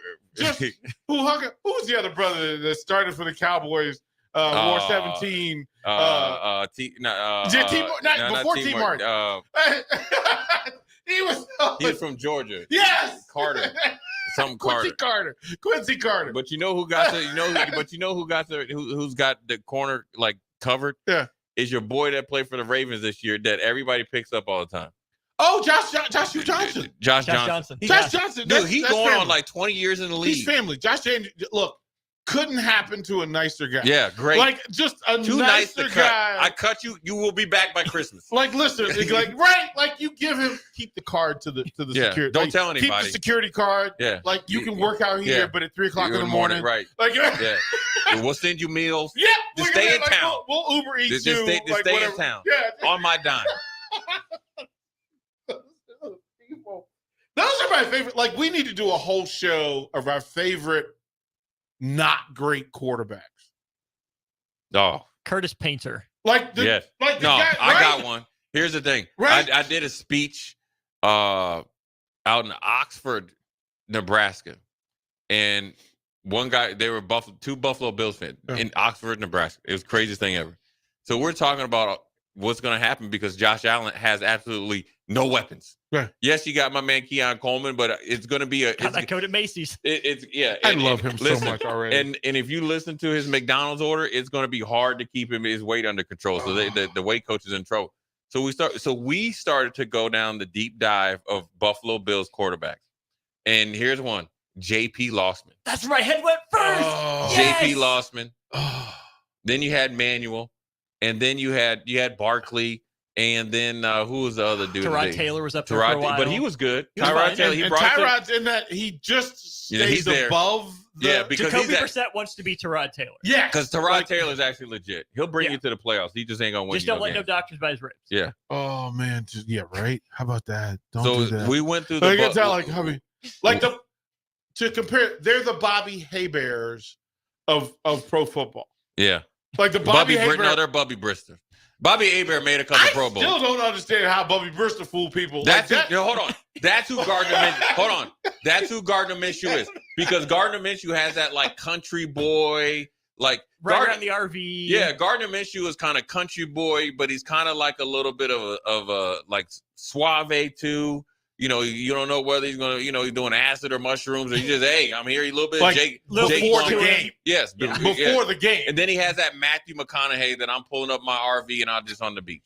was the other brother that started for the Cowboys? Wore 17. Before T. Martin. He was from Georgia. Yes, Carter. Quincy Carter. But you know who got who's got the corner like covered? Yeah, is your boy that played for the Ravens this year that everybody picks up all the time. Oh, Josh Johnson. Josh Johnson. Josh Johnson. Dude, he's going on like 20 years in the league. He's family. Josh Johnson. Look, couldn't happen to a nicer guy. Yeah, great. Like just a too nicer nice to guy. I cut you. You will be back by Christmas. Like, listen, like you give him, keep the card to the security. Don't tell anybody. Keep the security card. Yeah. Like you can work out here, but at 3:00 in the morning, right? Like, yeah. We'll send you meals. Yeah. Just stay in town. We'll Uber eat you. Just stay in town. Yeah. On my dime. Those are my favorite. Like, we need to do a whole show of our favorite not great quarterbacks. Oh, Curtis Painter. Like the yes. like the no, guy, I right? got one. Here's the thing. Right? I did a speech out in Oxford, Nebraska, and one guy, they were two Buffalo Bills fans in Oxford, Nebraska. It was the craziest thing ever. So we're talking about what's going to happen because Josh Allen has absolutely no weapons. Right. Yes, you got my man Keon Coleman, but it's going to be got that coat at Macy's. I love him so much already. And if you listen to his McDonald's order, it's going to be hard to keep his weight under control. So the weight coach is in trouble. So we started to go down the deep dive of Buffalo Bills quarterbacks. And here's one, J.P. Lossman. That's right. Head went first. Yes! J.P. Lossman. Then you had Manuel. And then you had Barkley. And then who was the other dude? Tyrod Taylor was up there for a while. But he was good. Tyrod Taylor. And Tyrod's in that he just stays above the... because Jacoby Brissett wants to be Tyrod Taylor. Yeah. Because Tyrod Taylor's actually legit. He'll bring you to the playoffs. He just ain't going to win. Just don't let no doctors by his ribs. Yeah. Oh, man. Right? How about that? Don't do that. We went through the... I can tell, to compare, they're the Bobby Haybears of pro football. Yeah. Like the Bobby Haybear. No, they're Bobby Brister. Bobby Hebert made a couple Pro Bowls. I still don't understand how Bobby Brister fooled people. Hold on. That's who Gardner Minshew. Hold on. That's who Gardner Minshew is. Because Gardner Minshew has that like country boy, like right around the RV. Yeah, Gardner Minshew is kind of country boy, but he's kind of like a little bit of a like suave too. You know, you don't know whether he's gonna, he's doing acid or mushrooms, or he just, hey, I'm here a little bit. Like Jake before the game. Yes, before the game. And then he has that Matthew McConaughey that I'm pulling up my RV and I'm just on the beach.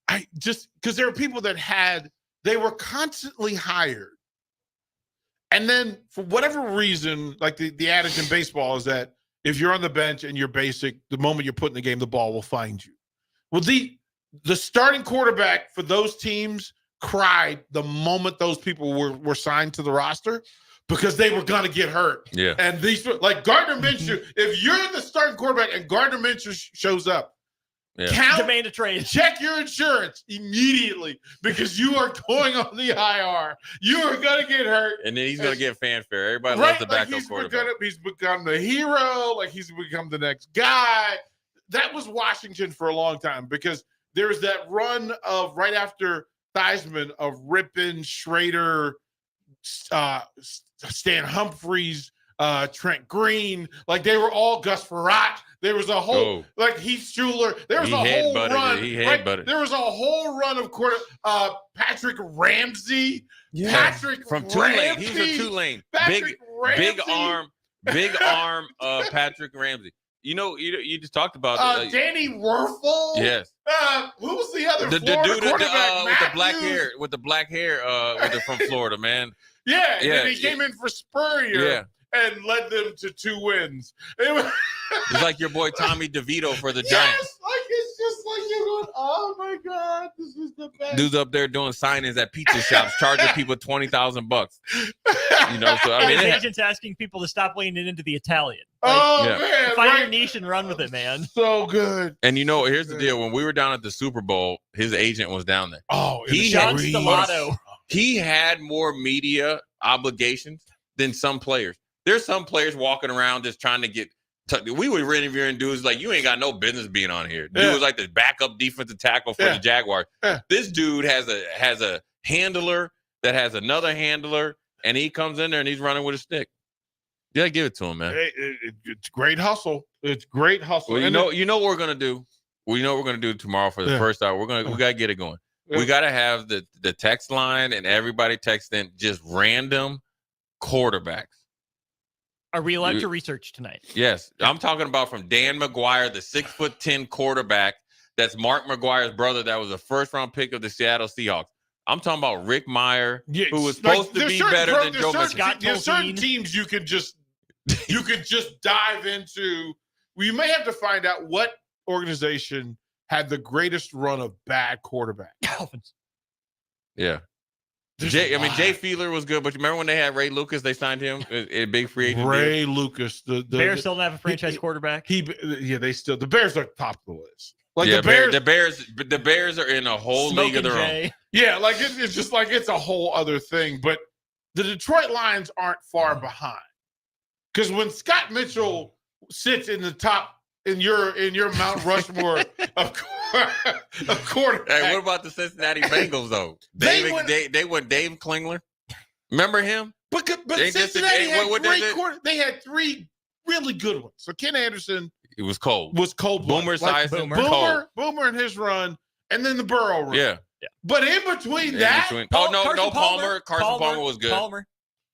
I just because there are people that they were constantly hired, and then for whatever reason, like the adage in baseball is that if you're on the bench and you're basic, the moment you're put in the game, the ball will find you. Well, the starting quarterback for those teams cried the moment those people were signed to the roster because they were going to get hurt. Yeah. And these, like Gardner Minshew, if you're the starting quarterback and Gardner Minshew shows up, demand a trade. Check your insurance immediately because you are going on the IR. You are going to get hurt. And then he's going to get fanfare. Everybody loves the backup quarterback. He's become the hero. Like he's become the next guy. That was Washington for a long time because there's that run of right after Theismann of Rippon, Schrader, Stan Humphries, Trent Green. Like they were all Gus Frerotte. There was a whole like Heath Schuler. There was a whole run. There was a whole run of Patrick Ramsey. Yeah. Patrick from Ramsey. Tulane. He's a Tulane. Patrick Big Ramsey. arm. Patrick Ramsey. You just talked about Danny Werfel. Yes. Who was the other the Florida dude quarterback? with the black hair from Florida, man. Yeah, and then he came in for Spurrier and led them to 2 wins. It's like your boy Tommy DeVito for the Yes, Giants. like it's just like you're going, oh my God, this is the best. Dude's up there doing signings at pizza shops, charging people $20,000. So I mean, his agent's asking people to stop leaning into the Italian. Man, find your niche and run with it, man. So good. And here's the deal: when we were down at the Super Bowl, his agent was down there. Oh, John Stellato. He had more media obligations than some players. There's some players walking around just trying to get. We were interviewing dudes like, you ain't got no business being on here. Dude was like the backup defensive tackle for the Jaguars. This dude has a handler that has another handler, and he comes in there and he's running with a stick. You gotta give it to him, man. It's great hustle. It's great hustle. Well, you know what we're gonna do. We know what we're gonna do tomorrow for the first hour. We gotta get it going. We gotta have the text line and everybody text in just random quarterbacks. Are we allowed to research tonight? Yes. I'm talking about from Dan McGuire, the 6'10" quarterback. That's Mark McGuire's brother. That was a first-round pick of the Seattle Seahawks. I'm talking about Rick Meyer, who was supposed to be better than Joe Mitchell. There's certain teams you could just dive into. Well, you may have to find out what organization had the greatest run of bad quarterback. Dolphins. Yeah. Jay Fiedler was good, but you remember when they had Ray Lucas? They signed him a big free agent. Ray Lucas, the Bears still don't have a franchise quarterback. The Bears are top of the list. Like the Bears are in a whole league of their own. Yeah, like it's just like it's a whole other thing. But the Detroit Lions aren't far behind because when Scott Mitchell sits in the top in your Mount Rushmore of quarterbacks. Hey, what about the Cincinnati Bengals though? They went Dave Klingler. Remember him? But Cincinnati they had three really good ones. So Ken Anderson was cold. Boomer Esiason, Boomer in his run, and then the Burrow run. Yeah. But in between that, Carson Palmer was good.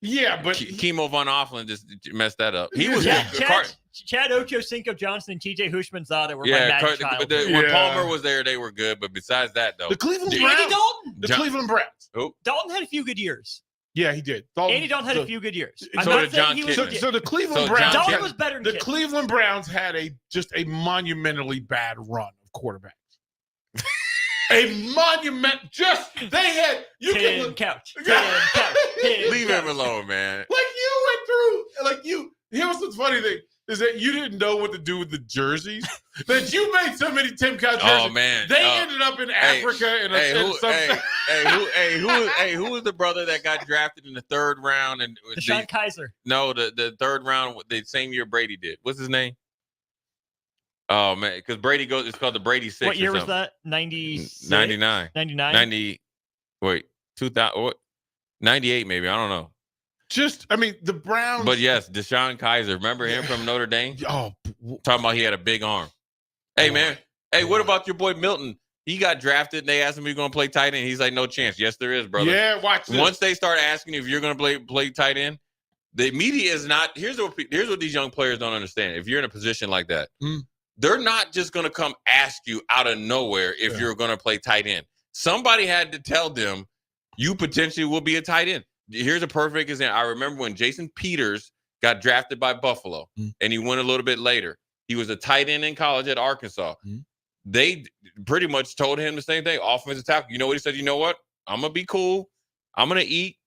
Yeah, but Kimo von Offlin just messed that up. He was Chad Ochocinco Johnson and TJ Hushmanzada were my mad child. When Palmer was there, they were good. But besides that, though, the Cleveland Andy Browns. Dalton. The Cleveland Browns. Oh. Dalton had a few good years. Yeah, he did. Andy Dalton had a few good years. So did John Kidman. So the Cleveland Browns. Dalton was better than the Cleveland Browns had just a monumentally bad run of quarterbacks. They had couch. Leave him alone, man. Here's the funny thing is that you didn't know what to do with the jerseys. That you made so many Tim Couch jerseys. Oh man, they ended up in Africa. Who was the brother that got drafted in the third round? And Deshaun Kaiser. No, the third round, the same year Brady did. What's his name? Oh man, because Brady goes. It's called the Brady Six. What year was that? 96? 99. 99. 90. Wait, 2000. What? 98 maybe. I don't know. The Browns. But yes, Deshaun Kaiser. Remember him from Notre Dame? Oh, talking about he had a big arm. Hey man. Hey, what about your boy Milton? He got drafted and they asked him if he's going to play tight end. He's like, no chance. Yes, there is, brother. Yeah, watch this. Once they start asking you if you're going to play tight end, the media is not. Here's what these young players don't understand. If you're in a position like that. They're not just going to come ask you out of nowhere if you're going to play tight end. Somebody had to tell them you potentially will be a tight end. Here's a perfect example. I remember when Jason Peters got drafted by Buffalo, and he went a little bit later. He was a tight end in college at Arkansas. They pretty much told him the same thing, offensive tackle. You know what he said? You know what? I'm going to be cool. I'm going to eat.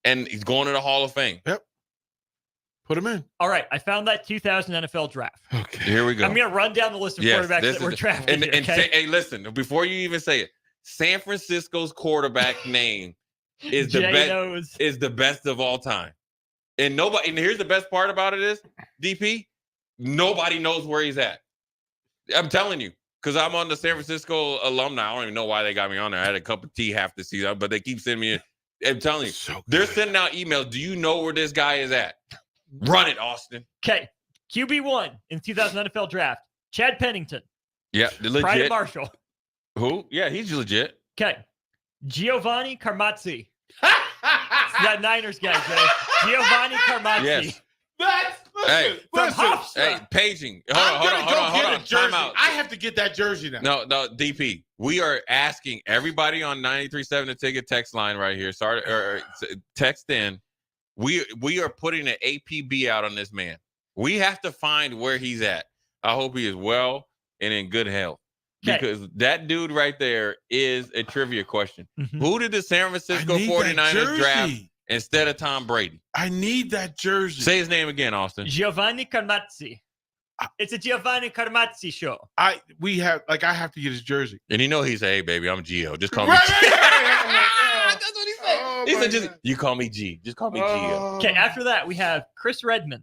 And he's going to the Hall of Fame. Yep. Put him in. All right. I found that 2000 NFL draft. Okay. Here we go. I'm going to run down the list of quarterbacks that were drafted. Hey, listen, before you even say it, San Francisco's quarterback name is the best of all time. And here's the best part about it is, DP, nobody knows where he's at. I'm telling you, because I'm on the San Francisco alumni. I don't even know why they got me on there. I had a cup of tea half the season, but they keep sending me I'm telling you, they're sending out emails. Do you know where this guy is at? Run it, Austin. Okay. QB1 in 2000 NFL draft. Chad Pennington. Yeah, legit. Pride Marshall. Who? Yeah, he's legit. Okay. Giovanni Carmazzi. That Niners guy, Jay. Giovanni Carmazzi. Yes. Hey, paging. Hold on. Time out. I have to get that jersey now. No, DP. We are asking everybody on 93.7 The Ticket text line right here. Text in. We are putting an APB out on this man. We have to find where he's at. I hope he is well and in good health. Because that dude right there is a trivia question. Who did the San Francisco 49ers draft instead of Tom Brady? I need that jersey. Say his name again, Austin. Giovanni Carmazzi. It's a Giovanni Carmazzi show. I have to get his jersey. And he's hey baby, I'm Gio. Just call me Gio. That's what he said. He said you call me G. Just call me Gio. Okay, after that we have Chris Redmond.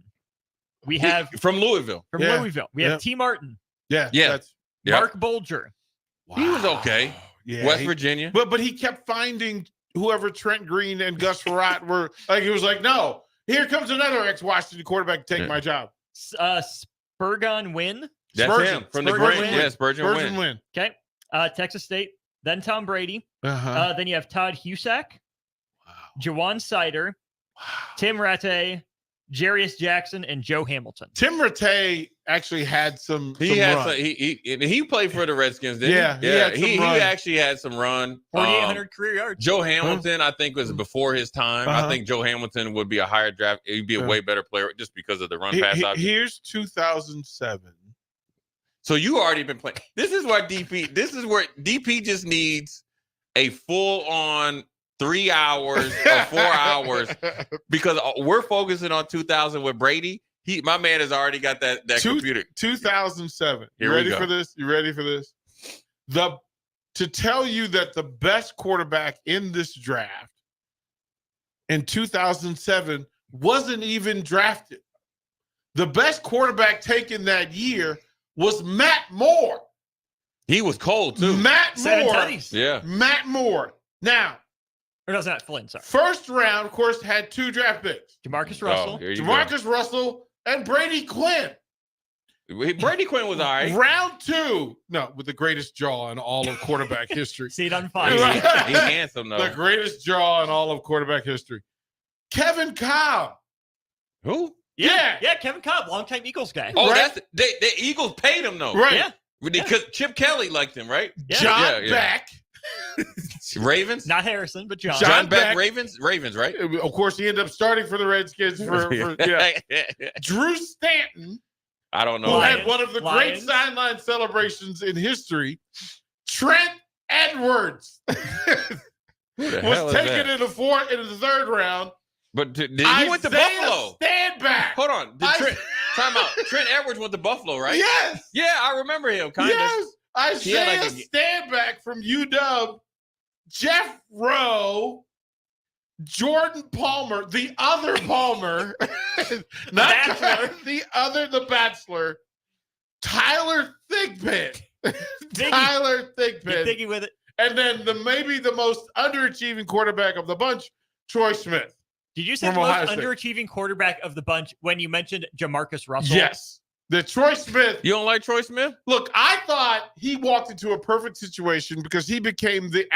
We have from Louisville. We have T. Martin. Yeah. Mark Bolger. Wow. He was okay. Yeah, West Virginia. But he kept finding whoever Trent Green and Gus Frerotte were like. He was like, no, here comes another ex-Washington quarterback to take my job. Spurgeon Wynn. That's him from the Green. Yes, Spurgeon Wynn. Okay. Texas State. Then Tom Brady. Then you have Todd Husak. Wow. Jawan Sider. Wow. Tim Rattay. Jarius Jackson and Joe Hamilton. Tim Rattay actually had some. He played for the Redskins, didn't he? He actually had some run. 4,800 career yards. Joe Hamilton, I think, was before his time. I think Joe Hamilton would be a higher draft. He'd be a way better player just because of the run pass. Here's 2007. So you already been playing. This is where DP just needs a full on 3 hours or 4 hours because we're focusing on 2000 with Brady. My man has already got that computer. 2007. You ready for this? You ready for this? To tell you that the best quarterback in this draft in 2007 wasn't even drafted. The best quarterback taken that year was Matt Moore. He was cold too. Matt Moore. Yeah. Matt Moore. Now, or no, it's not Flynn. Sorry. First round, of course, had 2 draft picks. Jamarcus Russell. Jamarcus Russell and Brady Quinn. Brady Quinn was all right. Round 2, no, with the greatest jaw in all of quarterback history. See it on fire. He's handsome though. The greatest jaw in all of quarterback history. Kevin Cobb. Who? Yeah. Kevin Cobb, longtime Eagles guy. Oh, that's the Eagles paid him though. Right. Yeah. Because Chip Kelly liked him, right? Yeah. John Beck. Ravens? Not Harrison, but John. John Beck, Ravens, right? Of course, he ended up starting for the Redskins for Drew Stanton. I don't know. Who had one of the great sideline celebrations in history. Trent Edwards was taken in the third round. But he went to Buffalo. Stand back. Hold on. Time out. Trent Edwards went to Buffalo, right? Yes. Yeah, I remember him. Kind of. Yes. Isaiah Standback from UW. Jeff Rowe. Jordan Palmer, the other Palmer, not the Bachelor, Tyler Thigpen. Tyler Thigpen. Diggy with it. And then maybe the most underachieving quarterback of the bunch, Troy Smith. Did you say the most underachieving quarterback of the bunch when you mentioned Jamarcus Russell? Yes. The Troy Smith. You don't like Troy Smith? Look, I thought he walked into a perfect situation because he became the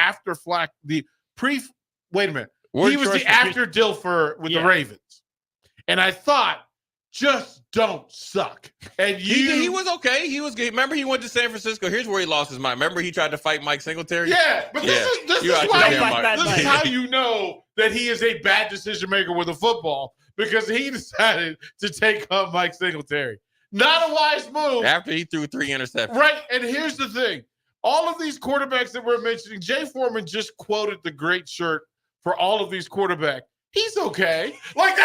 wait a minute. He was the after Dilfer with the Ravens. And I thought, just don't suck. And he was okay. He was good. Remember, he went to San Francisco. Here's where he lost his mind. Remember, he tried to fight Mike Singletary? Yeah, but this is how you know that he is a bad decision maker with a football, because he decided to take on Mike Singletary. Not a wise move. After he threw 3 interceptions. Right, and here's the thing. All of these quarterbacks that we're mentioning, Jay Foreman just quoted the great shirt for all of these quarterbacks. He's okay. Like,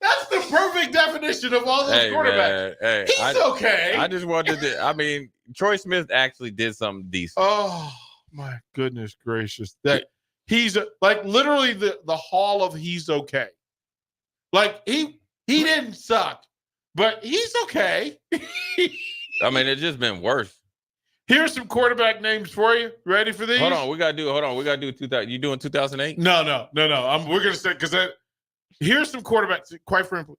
that's the perfect definition of all those quarterbacks. Man, he's okay. I just wanted to, Troy Smith actually did something decent. Oh, my goodness gracious. That he's like literally the hall of he's okay. Like, he didn't suck, but he's okay. It's just been worse. Here's some quarterback names for you. Ready for these? Hold on, we gotta do 2000. You doing 2008? No. We're gonna say, because here's some quarterbacks. Quite frankly,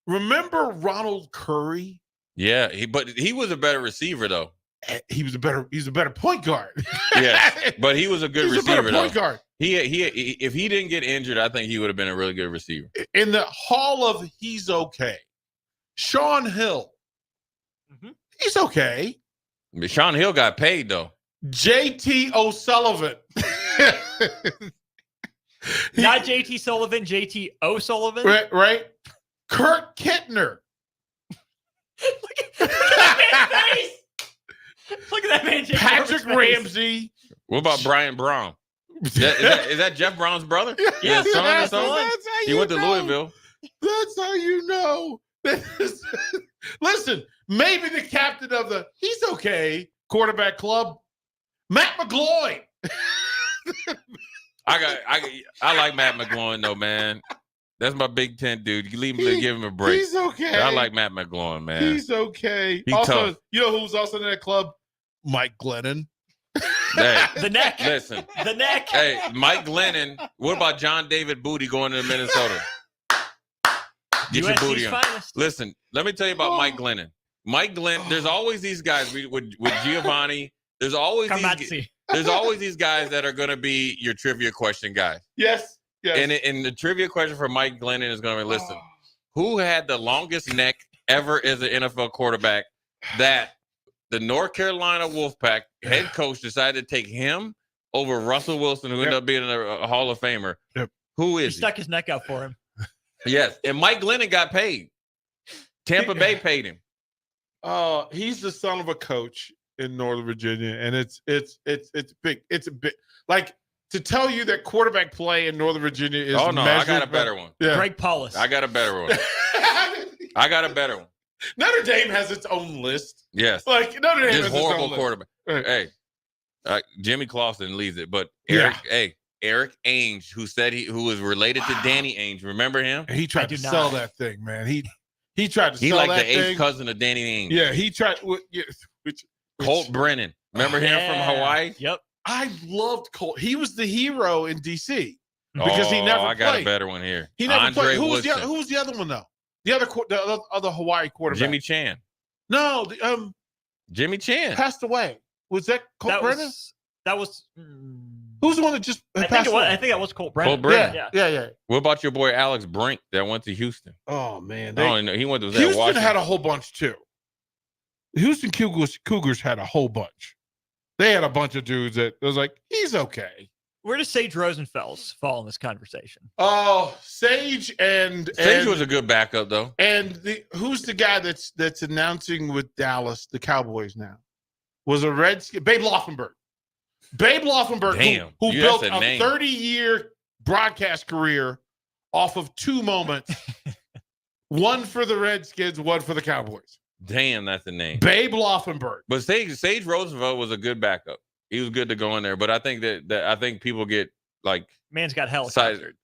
remember Ronald Curry? Yeah, he was a better receiver though. He's a better point guard. Yes, but he was a good receiver a better point guard. He if he didn't get injured, I think he would have been a really good receiver. In the hall of he's okay. Sean Hill. Mm-hmm. He's okay. Sean Hill got paid though. JT O'Sullivan. Not JT Sullivan, JT O'Sullivan. Right. Kurt Kittner. Look at that face. Look at that man. Patrick Ramsey. What about Brian Brown? Is that Jeff Brown's brother? Yeah, that's he went to Louisville. That's how you know. Listen, maybe the captain of the he's okay quarterback club, Matt McGloin. I like Matt McGloin though, man. That's my Big Ten dude. You leave him to give him a break. He's okay. I like Matt McGloin, man. He's okay. He's also, tough. You know who's also in that club? Mike Glennon. Hey, the neck. Listen. The neck. Hey, Mike Glennon. What about John David Booty going to Minnesota? Get your booty on. Finest. Listen, let me tell you about Mike Glennon. Mike Glennon, there's always these guys with Giovanni. There's always these guys that are going to be your trivia question guys. Yes. And the trivia question for Mike Glennon is going to be, listen, who had the longest neck ever as an NFL quarterback that the North Carolina Wolfpack head coach decided to take him over Russell Wilson, who ended up being a Hall of Famer? Yep. Who is he? Stuck his neck out for him. Yes, and Mike Glennon got paid. Tampa Bay paid him. He's the son of a coach in Northern Virginia, and it's big. It's a big, like, to tell you that quarterback play in Northern Virginia is. Oh no, I got a better one. Yeah. Greg Paulus. I got a better one. Notre Dame has its own list. Yes, like Notre Dame has horrible its own quarterback. List. Hey, Jimmy Clausen leads it, but Eric Ainge, who was related to Danny Ainge. Remember him? He tried to sell that thing, man. He tried to He sell like that the eighth thing. cousin of Danny Ainge. Yeah, he tried. Colt Brennan. Remember him from Hawaii? Yep. I loved Colt. He was the hero in DC because he never I got played. a better one here. He never Andre played. Who Woodson. was the other one though? The other Hawaii quarterback. Jimmy Chan. No, Jimmy Chan passed away. Was that Colt Brennan? That was. Who's the one that just I passed away? think that was Colt Brennan. Colt Brennan. Yeah. What about your boy Alex Brink that went to Houston? Oh man, I don't even know. He went to Houston Washington. had a whole bunch too. The Houston Cougars had a whole bunch. They had a bunch of dudes that was like, he's okay. Where does Sage Rosenfels fall in this conversation? Oh, Sage Sage was a good backup though. And who's the guy that's announcing with Dallas, the Cowboys now? Was a Redskin, Babe Laufenberg. Babe Laufenberg, Damn, who you built got a that name. 30-year broadcast career off of two moments. One for the Redskins, one for the Cowboys. Damn, that's the name. Babe Laufenberg. But Sage Roosevelt was a good backup. He was good to go in there. But I think that I think people get like man's got hell.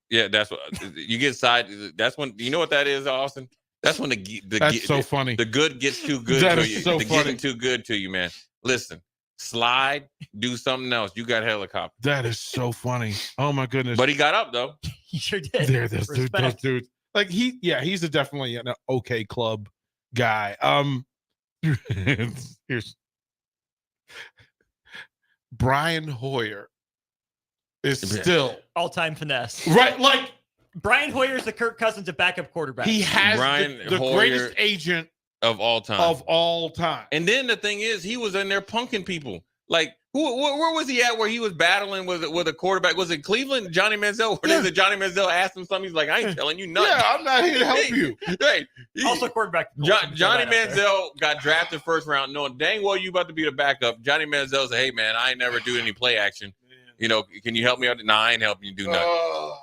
Yeah, that's what you get side. That's when you know what that is, Austin. That's when That's so funny. The good gets too good That to is you. so the funny. getting too good to you, man. Listen, slide, do something else. You got helicopter. That is so funny. Oh my goodness. But he got up though. He sure did. Those dudes. Like he's definitely an okay club guy. Here's Brian Hoyer is still all-time finesse. right. Like Brian Hoyer's the Kirk Cousins of backup quarterback. he has Brian the Hoyer greatest agent of all time. And then the thing is, he was in there punking people. Like, where was he at where he was battling with a quarterback? Was it Cleveland? Johnny Manziel? Or Johnny Manziel asked him something? He's like, I ain't telling you nothing. Yeah, I'm not here to help you. Right. Also quarterback. Johnny Manziel got drafted first round knowing dang well you about to be the backup. Johnny Manziel said, hey, man, I ain't never do any play action. You know, can you help me out? Nah, I ain't helping you do nothing.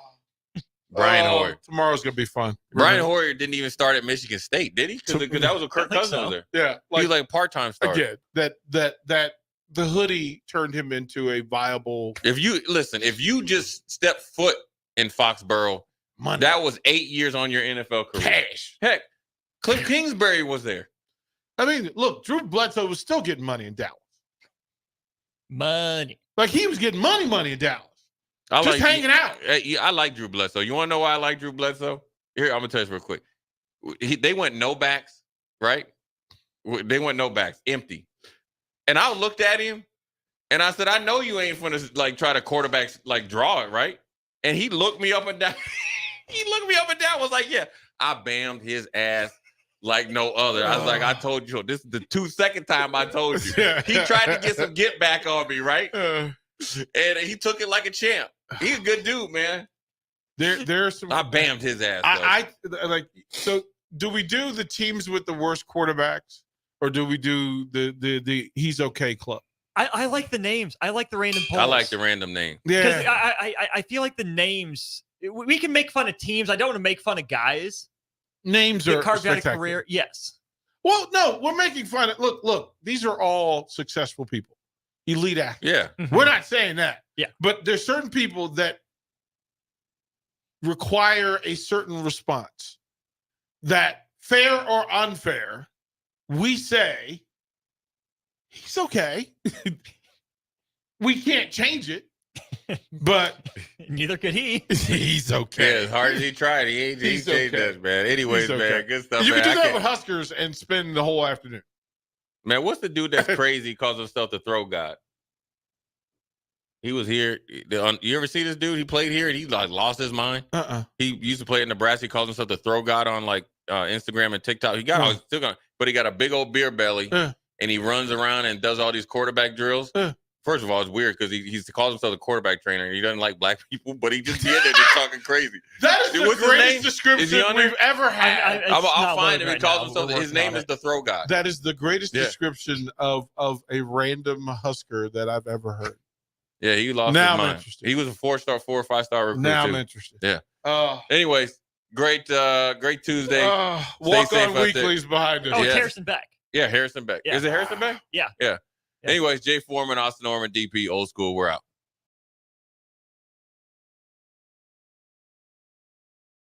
Brian Hoyer. Tomorrow's going to be fun. Brian Hoyer didn't even start at Michigan State, did he? Because that was what Kirk Cousins was there. Yeah. He was like part-time starter. Again, that the hoodie turned him into a viable. If you just step foot in Foxborough, that was 8 years on your NFL career. Cash. Heck, Cliff Kingsbury was there. I mean, look, Drew Bledsoe was still getting money in Dallas. Money. Like he was getting money in Dallas. Just hanging out. I like Drew Bledsoe. You want to know why I like Drew Bledsoe? Here, I'm going to tell you this real quick. They went no backs, right? They went no backs, empty. And I looked at him and I said, I know you ain't going to like try to quarterback, like draw it, right? And he looked me up and down. Was like, yeah, I bammed his ass like no other. I was like, I told you. This is the 2nd time I told you. He tried to get some get back on me, right? And he took it like a champ. He's a good dude, man. There's some. I bammed his ass. I like. So, do we do the teams with the worst quarterbacks, or do we do the he's okay club? I like the names. I like the random polls. I like the random name. Because I feel like the names. We can make fun of teams. I don't want to make fun of guys. Names that are carved out a spectacular. career. Yes. Well, no, we're making fun of. Look. These are all successful people, elite athletes. Yeah, we're not saying that. Yeah, but there's certain people that require a certain response. That fair or unfair, we say he's okay. We can't change it, but neither could he. He's okay. Yeah, as hard as he tried, he ain't changed us, man. Anyways, He's okay. man, good stuff. You man. can do that with Huskers and spend the whole afternoon. Man, what's the dude that's crazy calls himself the throw god? He was here. You ever see this dude? He played here and he like lost his mind. He used to play in Nebraska. He calls himself the throw god on like Instagram and TikTok. He got all still going, but he got a big old beer belly and he runs around and does all these quarterback drills. First of all, it's weird because he calls himself a quarterback trainer. He doesn't like black people, but he just be in there just talking crazy. That is Dude, the greatest description we've ever had. I'll find him. He calls himself. His name is the throw god. That is the greatest description of a random Husker that I've ever heard. Yeah, he lost Now his I'm mind. interested. He was a 4 or 5-star recruit. Now too. I'm interested. Yeah. Anyways, great Tuesday. Walk Stay on safe out there. weeklies behind us. Oh, it's Harrison Beck. Yeah, Harrison Beck. Yeah. Is it Harrison Beck? Yeah. Yeah. Anyways, Jay Foreman, Austin Norman, DP, old school. We're out.